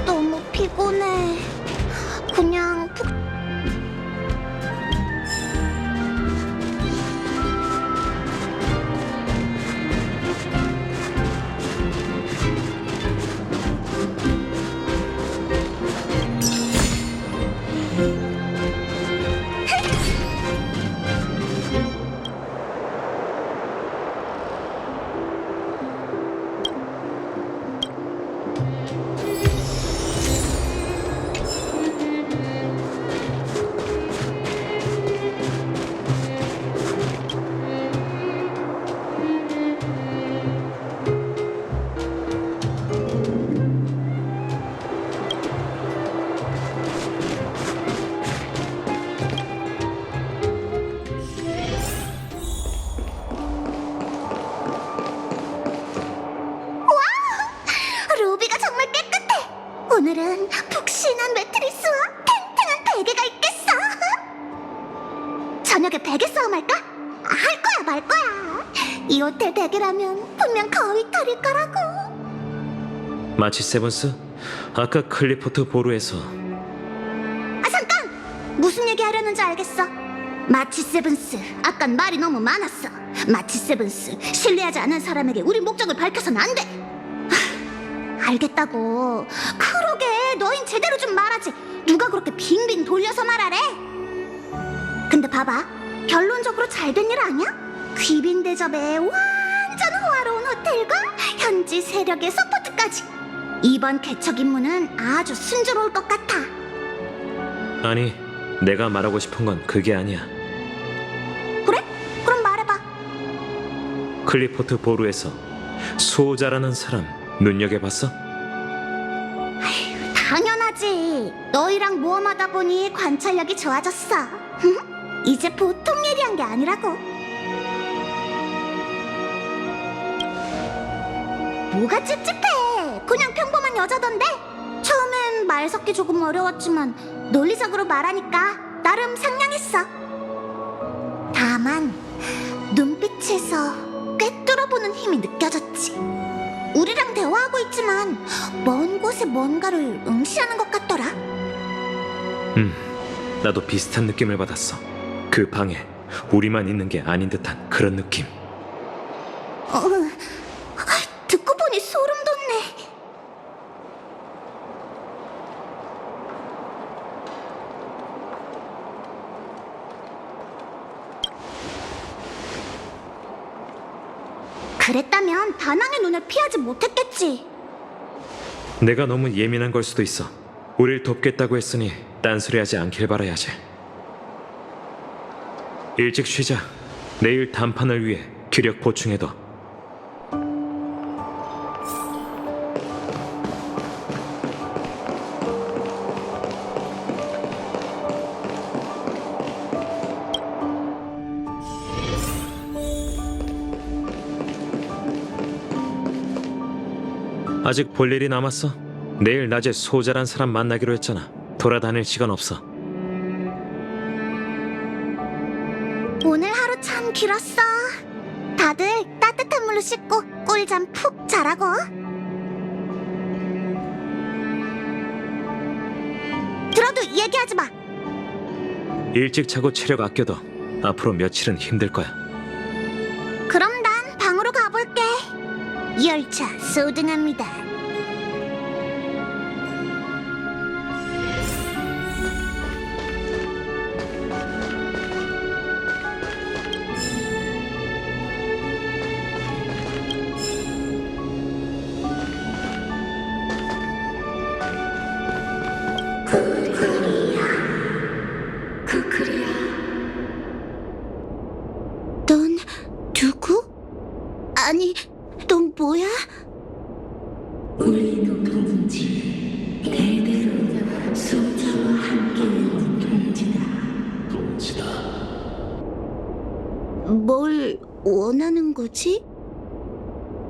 너무 피곤해. 그냥 푹. 루비가 정말 깨끗해. 오늘은 푹신한 매트리스와 탱탱한 베개가 있겠어. 저녁에 베개 싸움 할까? 할 거야 말 거야. 이 호텔 베개라면 분명 거위 털일 거라고. 마치 세븐스? 아까 클리포트 보루에서 아 잠깐! 무슨 얘기 하려는지 알겠어. 마치 세븐스, 아깐 말이 너무 많았어. 마치 세븐스, 신뢰하지 않는 사람에게 우리 목적을 밝혀서는 안 돼. 알겠다고. 그러게, 너흰 제대로 좀 말하지. 누가 그렇게 빙빙 돌려서 말하래? 근데 봐봐, 결론적으로 잘된 일 아니야? 귀빈 대접에 완전 호화로운 호텔과 현지 세력의 서포트까지. 이번 개척 임무는 아주 순조로울 것 같아. 아니, 내가 말하고 싶은 건 그게 아니야. 그래? 그럼 말해봐. 클리포트 보루에서 수호자라는 사람 눈여겨봤어? 당연하지. 너희랑 모험하다 보니 관찰력이 좋아졌어. 이제 보통 예리한 게 아니라고. 뭐가 찝찝해. 그냥 평범한 여자던데. 처음엔 말 섞기 조금 어려웠지만 논리적으로 말하니까 나름 상냥했어. 다만 눈빛에서 꿰뚫어보는 힘이 느껴졌지. 우리랑 대화하고 있지만 먼 곳에 뭔가를 응시하는 것 같더라. 나도 비슷한 느낌을 받았어. 그 방에 우리만 있는 게 아닌 듯한 그런 느낌. 듣고 보니 소름 돋네. 그랬다면 다낭의 눈을 피하지 못했겠지. 내가 너무 예민한 걸 수도 있어. 우릴 돕겠다고 했으니 딴소리하지 않길 바라야지. 일찍 쉬자. 내일 단판을 위해 기력 보충해둬. 아직 볼 일이 남았어? 내일 낮에 소자란 사람 만나기로 했잖아. 돌아다닐 시간 없어. 오늘 하루 참 길었어. 다들 따뜻한 물로 씻고 꿀잠 푹 자라고. 들어도 얘기하지 마. 일찍 자고 체력 아껴둬. 앞으로 며칠은 힘들 거야. 그럼 난 방으로 가볼게. 열차 소등합니다. 그 그림 아니, 넌 뭐야? 우리도 동지 대대로 소자와 함께 동지다. 뭘 원하는 거지?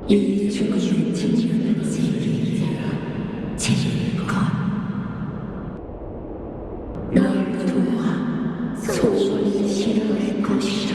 이 죽음의 진정한 세계를 제일건 널 도와 소원이 실현할 것이다.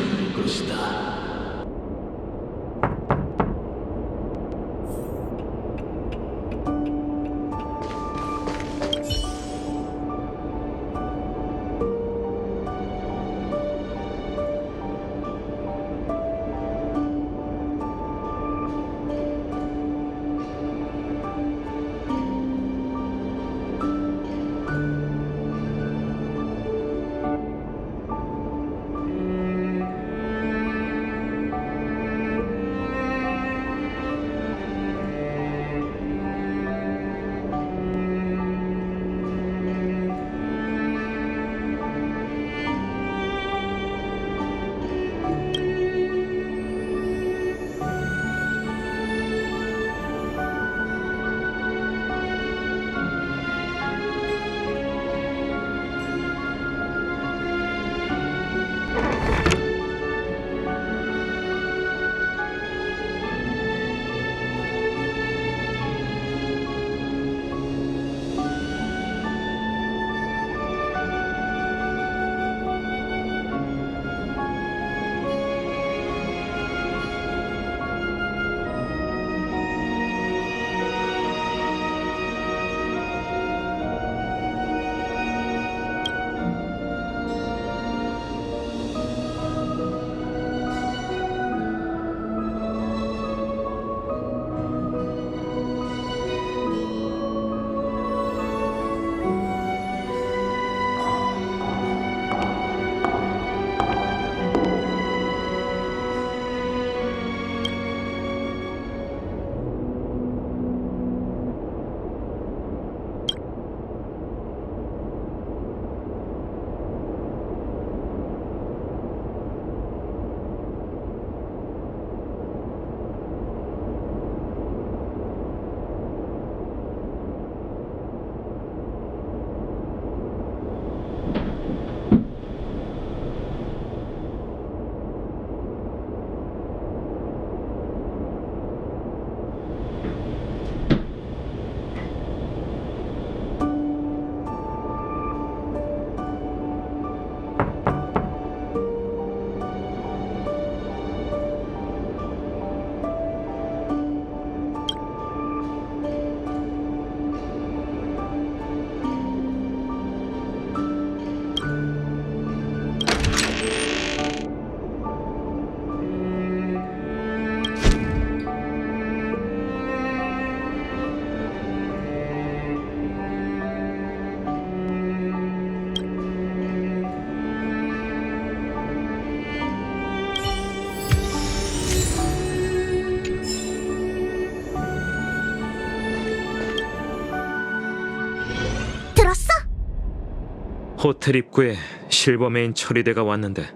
호텔 입구에 실버메인 처리대가 왔는데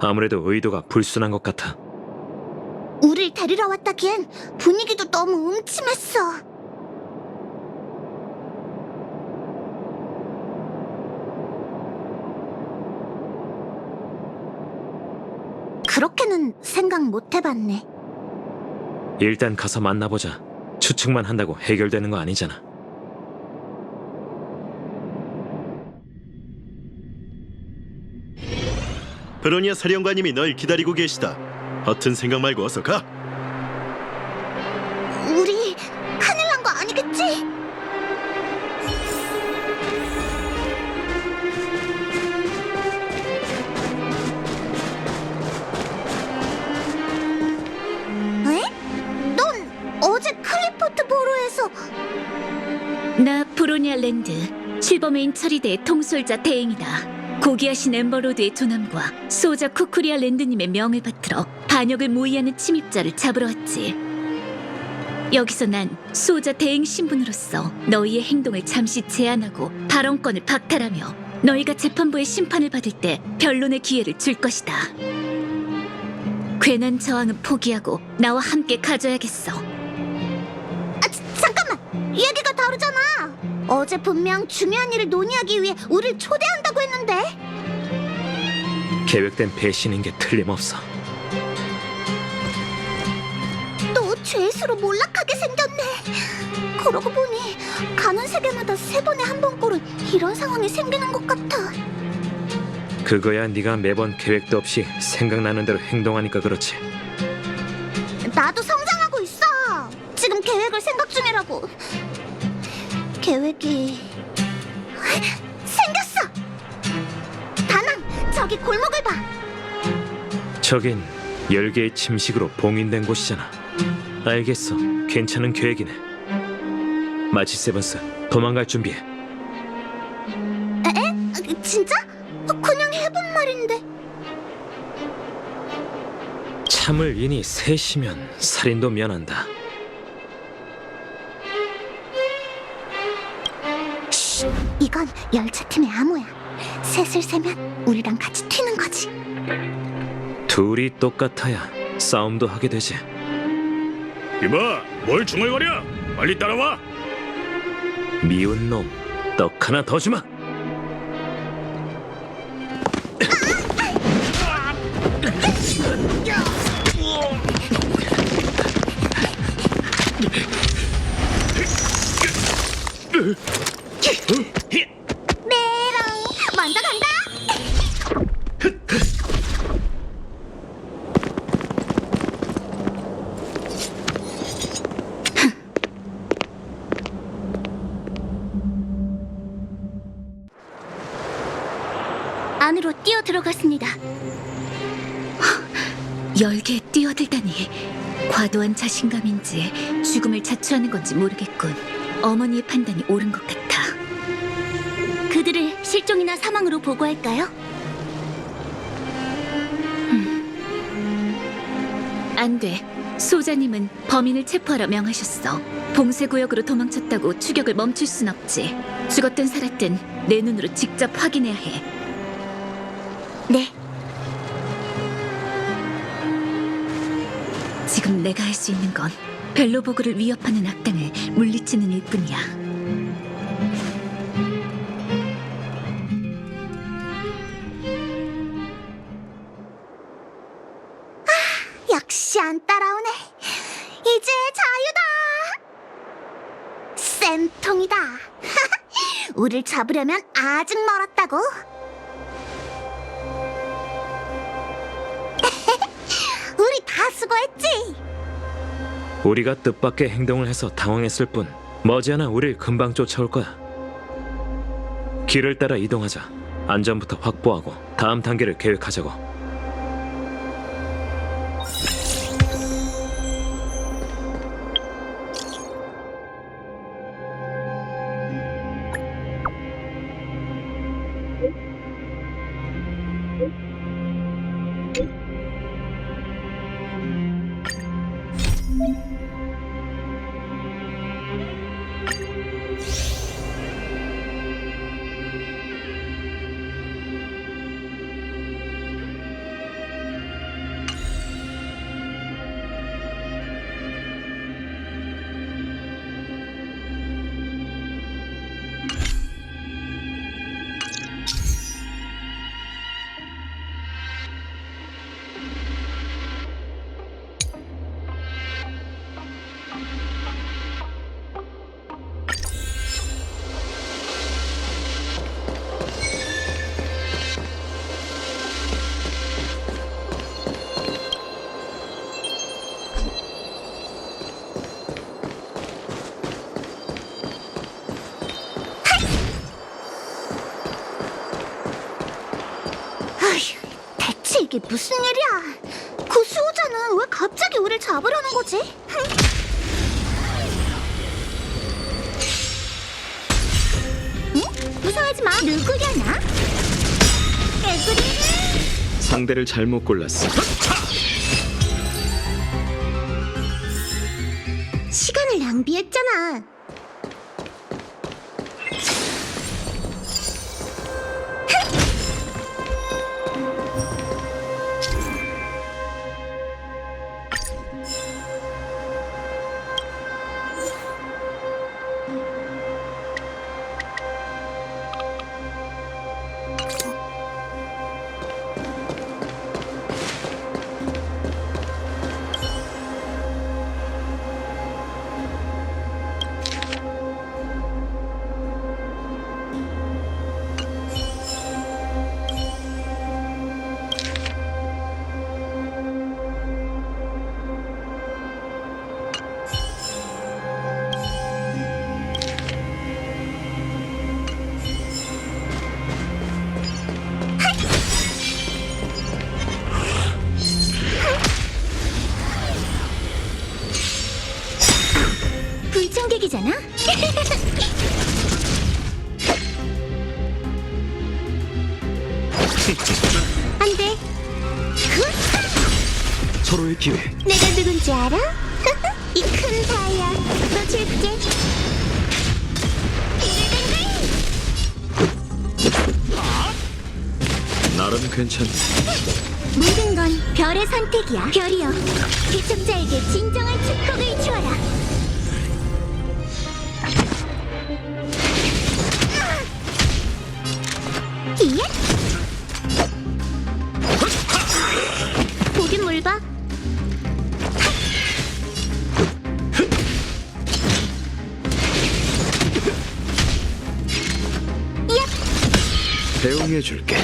아무래도 의도가 불순한 것 같아. 우릴 데리러 왔다기엔 분위기도 너무 음침했어. 그렇게는 생각 못 해봤네. 일단 가서 만나보자. 추측만 한다고 해결되는 거 아니잖아. 브로니아 사령관님이 널 기다리고 계시다. 허튼 생각 말고 어서 가. 우리 큰일 난 거 아니겠지? 에? 넌 어제 클리포트 보로에서 나 브로니아 랜드 실버메인 처리대 통솔자 대행이다. 고귀하신 엠버로드의 조남과 소자 쿠쿠리아 랜드님의 명을 받들어 반역을 모의하는 침입자를 잡으러 왔지. 여기서 난 소자 대행 신분으로서 너희의 행동을 잠시 제한하고 발언권을 박탈하며 너희가 재판부의 심판을 받을 때 변론의 기회를 줄 것이다. 괜한 저항은 포기하고 나와 함께 가져야겠어. 잠깐만! 얘기가 다르잖아! 어제 분명 중요한 일을 논의하기 위해 우릴 초대한다고 했는데? 계획된 배신인 게 틀림없어. 또 죄수로 몰락하게 생겼네. 그러고 보니 가는 세계마다 3번에 한 번꼴은 이런 상황이 생기는 것 같아. 그거야 네가 매번 계획도 없이 생각나는 대로 행동하니까 그렇지. 나도 성장하고 있어. 지금 계획을 생각 중이라고. 계획이 생겼어. 다낭, 저기 골목을 봐. 저긴 열개의 침식으로 봉인된 곳이잖아. 알겠어. 괜찮은 계획이네. 마치 세븐스, 도망갈 준비해. 진짜? 그냥 해본 말인데. 참을 인이 셋이면 살인도 면한다. 이건 열차팀의 암호야. 셋을 세면 우리랑 같이 튀는 거지. 둘이 똑같아야 싸움도 하게 되지. 이봐, 뭘 중얼거려? 빨리 따라와. 미운 놈, 떡 하나 더 주마. 메롱, 먼저 간다. 안으로 뛰어 들어갔습니다. 열개에 뛰어들다니 과도한 자신감인지 죽음을 자초하는 건지 모르겠군. 어머니의 판단이 옳은 것 같아. 그들을 실종이나 사망으로 보고할까요? 안 돼. 소자님은 범인을 체포하라 명하셨어. 봉쇄구역으로 도망쳤다고 추격을 멈출 순 없지. 죽었든 살았든 내 눈으로 직접 확인해야 해. 네. 지금 내가 할 수 있는 건 벨로보그를 위협하는 악당을 물리치는 일뿐이야. 역시 안 따라오네. 이제 자유다. 쌤통이다. 우릴 잡으려면 아직 멀었다고. 우리 다 수고했지. 우리가 뜻밖의 행동을 해서 당황했을 뿐 머지않아 우릴 금방 쫓아올 거야. 길을 따라 이동하자. 안전부터 확보하고 다음 단계를 계획하자고. 대체 이게 무슨 일이야? 그 수호자는 왜 갑자기 우릴 잡으려는 거지? 응? 무서워하지 마. 누구려나? 개구리. 상대를 잘못 골랐어. 시간을 낭비했잖아. 꿀팁이잖아. 안 돼. 서로의 기회. 내가 누군지 알아? 이 큰 사야. 너 줄게. 나름 괜찮네. 모든 건 별의 선택이야. 별이여, 개척자에게 진정한 축복을 주어라. 이야! 보긴 뭘 봐. 배웅해줄게.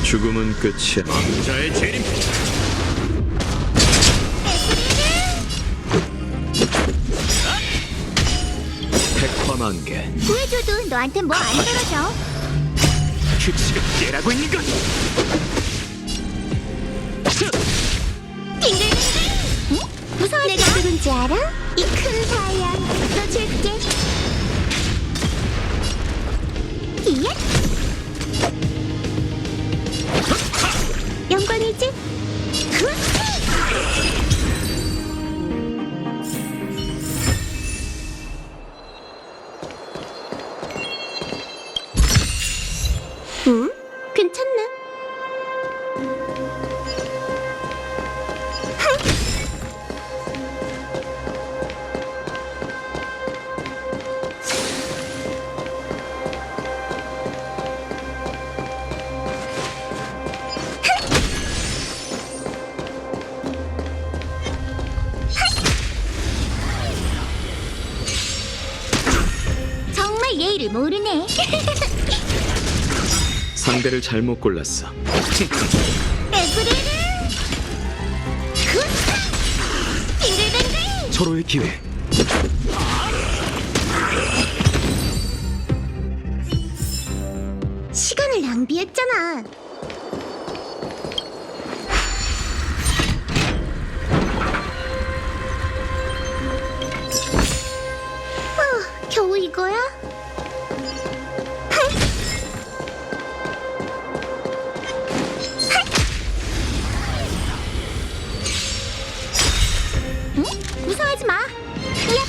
죽음은 끝이야. 자의 재림. 백화만개. 구해줘도 너한테 뭐 안 떨어져. 규칙을 깨라고 있는 것. 무서워. 내가 누군지 알아? 이 큰 사야. 너 줄게. 이야! 영광이지? 응? 괜찮네. 정말 예의를 모르네. 상대를 잘못 골랐어. 서로의 기회. 시간을 낭비했잖아. 겨우 이거야? 응? 무서워하지 마. 야!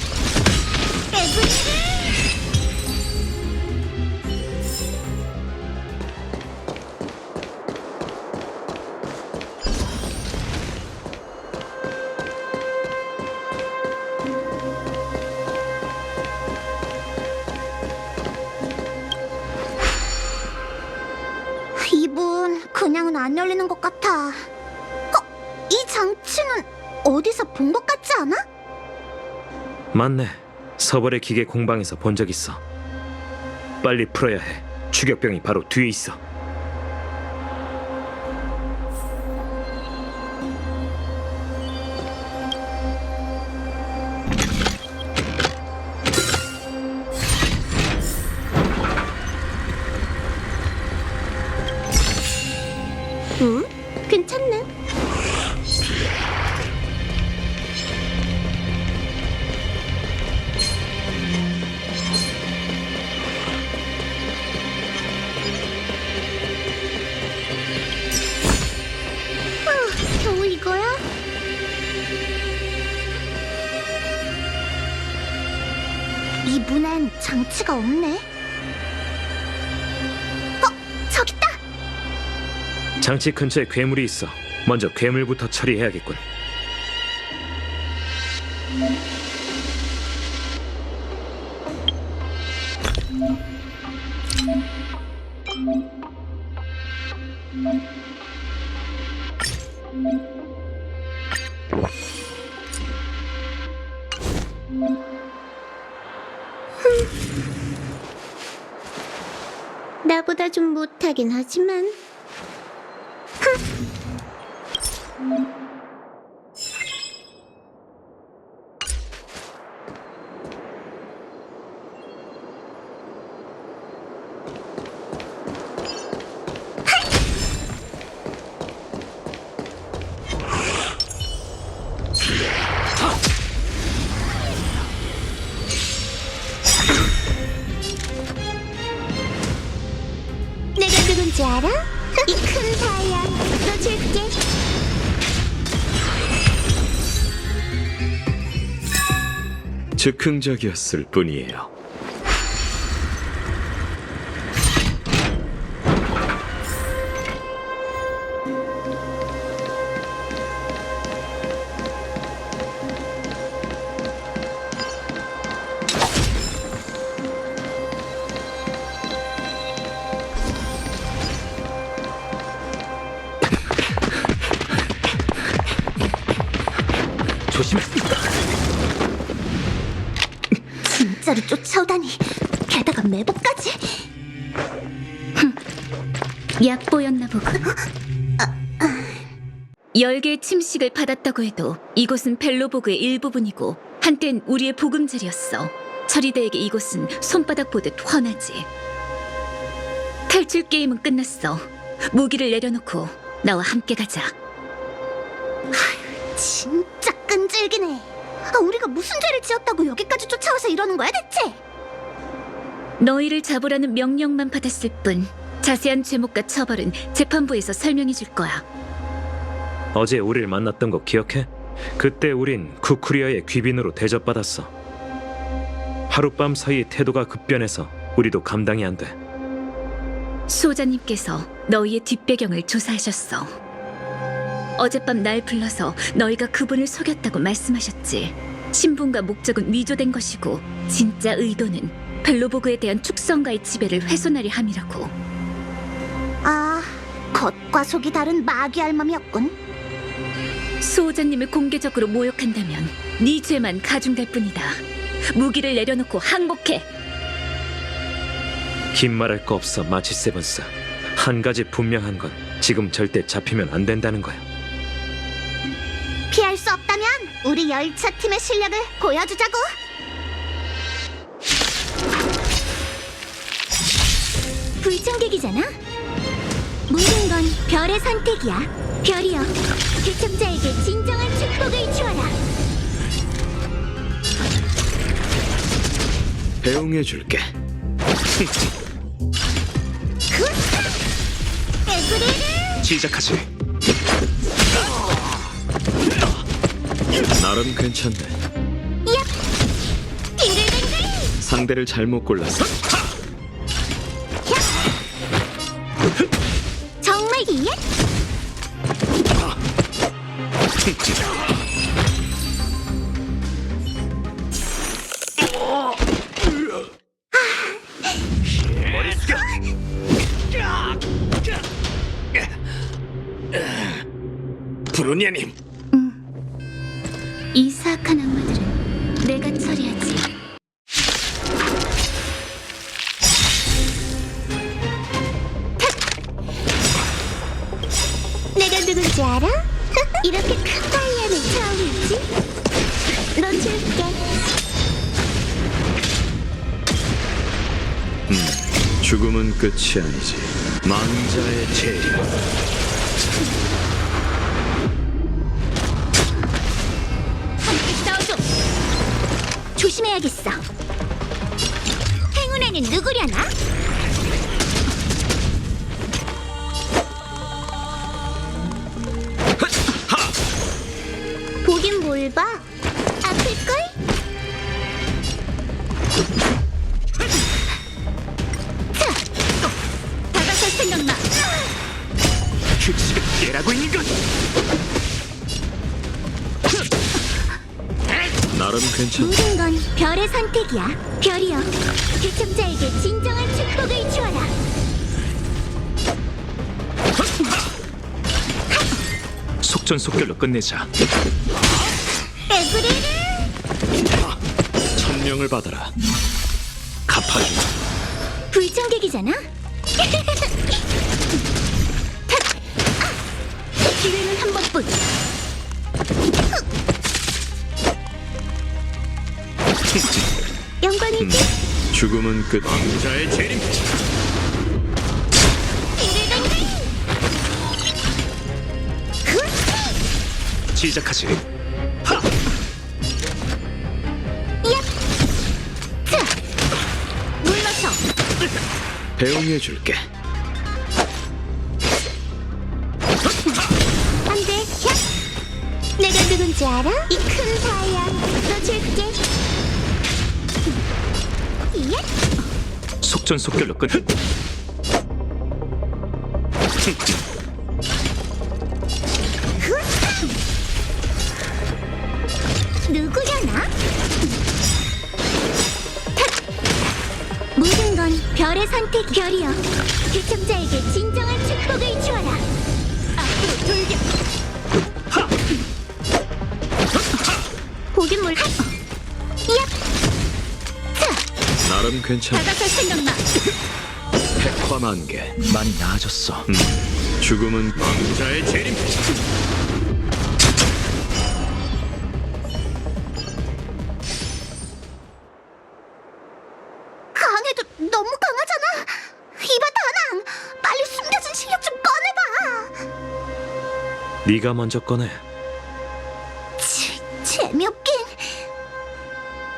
이분 그냥은 안 열리는 것 같아. 이 장치는 어디서 본 것 같지 않아? 맞네. 서벌의 기계 공방에서 본 적 있어. 빨리 풀어야 해. 추격병이 바로 뒤에 있어. 응? 괜찮네. 겨우 이거야? 이 문엔 장치가 없네. 저기 있다. 장치 근처에 괴물이 있어. 먼저 괴물부터 처리해야겠군. 나보다 좀 못하긴 하지만. 알아? 이 큰 사야, 너 줄게. 즉흥적이었을 뿐이에요. 조심해. 진짜로 쫓아오다니. 게다가 매복까지. 약보였나 보군. 열개의 침식을 받았다고 해도 이곳은 벨로보그의 일부분이고 한땐 우리의 보금자리였어. 처리대에게 이곳은 손바닥 보듯 훤하지. 탈출 게임은 끝났어. 무기를 내려놓고 나와 함께 가자. 진짜 끈질기네. 우리가 무슨 죄를 지었다고 여기까지 쫓아와서 이러는 거야 대체? 너희를 잡으라는 명령만 받았을 뿐 자세한 죄목과 처벌은 재판부에서 설명해 줄 거야. 어제 우리를 만났던 거 기억해? 그때 우린 쿠쿠리아의 귀빈으로 대접받았어. 하룻밤 사이 태도가 급변해서 우리도 감당이 안 돼. 수호자님께서 너희의 뒷배경을 조사하셨어. 어젯밤 날 불러서 너희가 그분을 속였다고 말씀하셨지. 신분과 목적은 위조된 것이고 진짜 의도는 벨로보그에 대한 축성가의 지배를 훼손하려 함이라고. 아, 겉과 속이 다른 마귀 알몸이었군. 수호자님을 공개적으로 모욕한다면 네 죄만 가중될 뿐이다. 무기를 내려놓고 항복해. 긴 말할 거 없어, 마치 세븐스. 한 가지 분명한 건 지금 절대 잡히면 안 된다는 거야. 피할 수 없다면 우리 열차 팀의 실력을 보여주자고. 불청객이잖아. 모든 건 별의 선택이야. 별이여, 개척자에게 진정한 축복을 주어라. 배웅해줄게. 에브리를 시작하지. 나름 괜찮네. 빙글빙글. 상대를 잘못 골랐어. 정말 이해? 브루니아님, 이 사악한 악마들은 내가 처리하지. 내가 누군지 알아? 이렇게 큰 다이아는 처음이지. 너 줄게. 죽음은 끝이 아니지. 망자의 재림. 싸워줘. 조심해야겠어. 행운에는 누구려나? 보긴 뭘 봐? 아플걸? 다가설 생각 마. 규칙을 깨라고 있는 것. 나름 괜찮네. 모든 건 별의 선택이야. 별이여, 개척자에게 진정한 축복을 주어라. 속전속결로 끝내자. 에브리를. 천명을 받아라. 갚아주마. 불청객이잖아. 기회는 한 번뿐. 영광이지. 죽음은 끝. 망자의 재림. 시작하지. 물러서. 배웅해줄게. 뭔지 알아? 이 큰 다이아 너 줄게. 예? 속전속결로 끝. 누구려나? 모든 건 별의 선택. 별이여, 개척자에게 진정한 축복을 주어라. 앞으로 돌격. 보균물 핫. 야. 나름 괜찮아. 다가설 생각 마. 백화만개 많이 나아졌어. 죽음은 왕자의 재림. 강해도 너무 강하잖아. 이봐 다낭, 빨리 숨겨진 실력 좀 꺼내봐. 네가 먼저 꺼내. 재미없긴.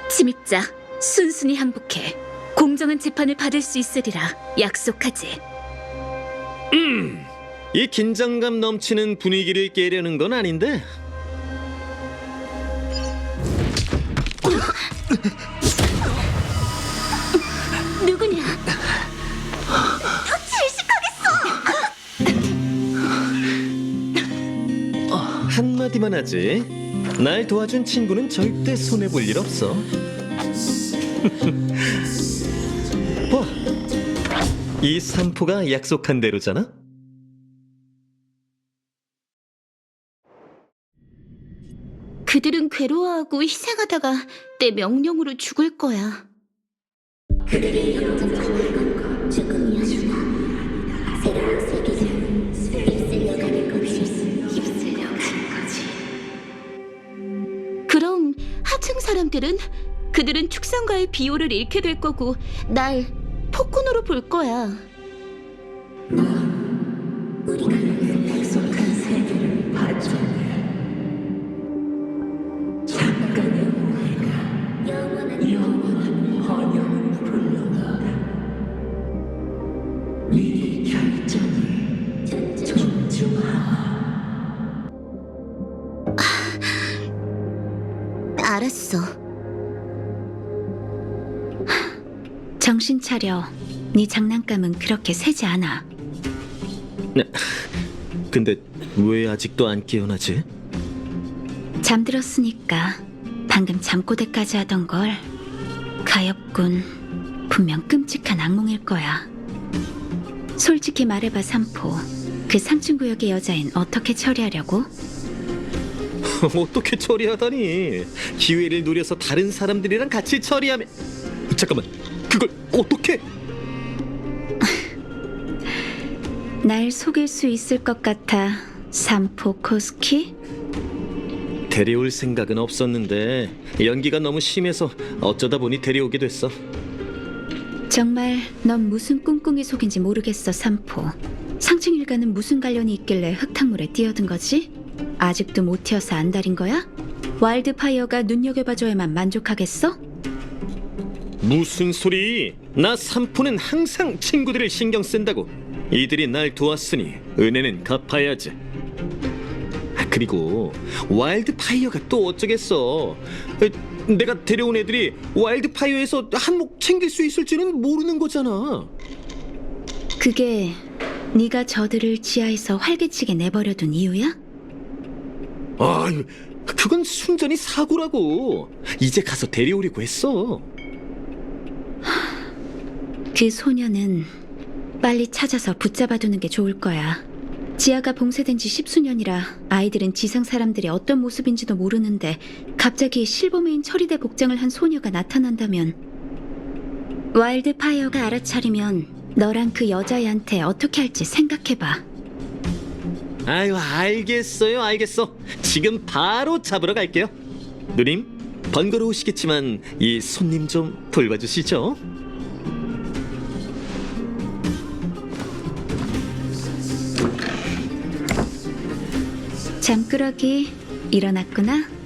침입자, 순순히 항복해. 공정한 재판을 받을 수 있으리라 약속하지. 이 긴장감 넘치는 분위기를 깨려는 건 아닌데. 누구냐? 한마디만 하지. 날 도와준 친구는 절대 손해볼 일 없어. 봐, 이 산포가 약속한 대로잖아. 그들은 괴로워하고 희생하다가 내 명령으로 죽을 거야. 그럼 하층 사람들은? 그들은 축성가의 비호를 잃게 될 거고 날 폭군으로 볼 거야. 알았어. 정신 차려. 네 장난감은 그렇게 세지 않아. 근데 왜 아직도 안 깨어나지? 잠들었으니까. 방금 잠꼬대까지 하던 걸. 가엾군. 분명 끔찍한 악몽일 거야. 솔직히 말해봐, 삼포. 그 상층구역의 여자인 어떻게 처리하려고? 어떻게 처리하다니? 기회를 노려서 다른 사람들이랑 같이 처리하면... 잠깐만, 그걸 어떻게? 날 속일 수 있을 것 같아, 삼포 코스키? 데려올 생각은 없었는데 연기가 너무 심해서 어쩌다 보니 데려오게 됐어. 정말 넌 무슨 꿍꿍이 속인지 모르겠어, 삼포. 상층 일가는 무슨 관련이 있길래 흙탕물에 뛰어든 거지? 아직도 못 튀어서 안달인 거야? 와일드파이어가 눈여겨봐줘야만 만족하겠어? 무슨 소리? 나 삼포는 항상 친구들을 신경 쓴다고. 이들이 날 도왔으니 은혜는 갚아야지. 그리고 와일드파이어가 또 어쩌겠어. 내가 데려온 애들이 와일드파이어에서 한몫 챙길 수 있을지는 모르는 거잖아. 그게 네가 저들을 지하에서 활개치게 내버려둔 이유야? 아유, 그건 순전히 사고라고. 이제 가서 데려오려고 했어. 그 소녀는 빨리 찾아서 붙잡아두는 게 좋을 거야. 지하가 봉쇄된 지 10수년이라 아이들은 지상 사람들이 어떤 모습인지도 모르는데 갑자기 실버메인 처리대 복장을 한 소녀가 나타난다면 와일드파이어가 알아차리면 너랑 그 여자애한테 어떻게 할지 생각해봐. 아유, 알겠어요, 알겠어. 지금 바로 잡으러 갈게요. 누님, 번거로우시겠지만 이 손님 좀 돌봐주시죠. 잠꾸러기 일어났구나.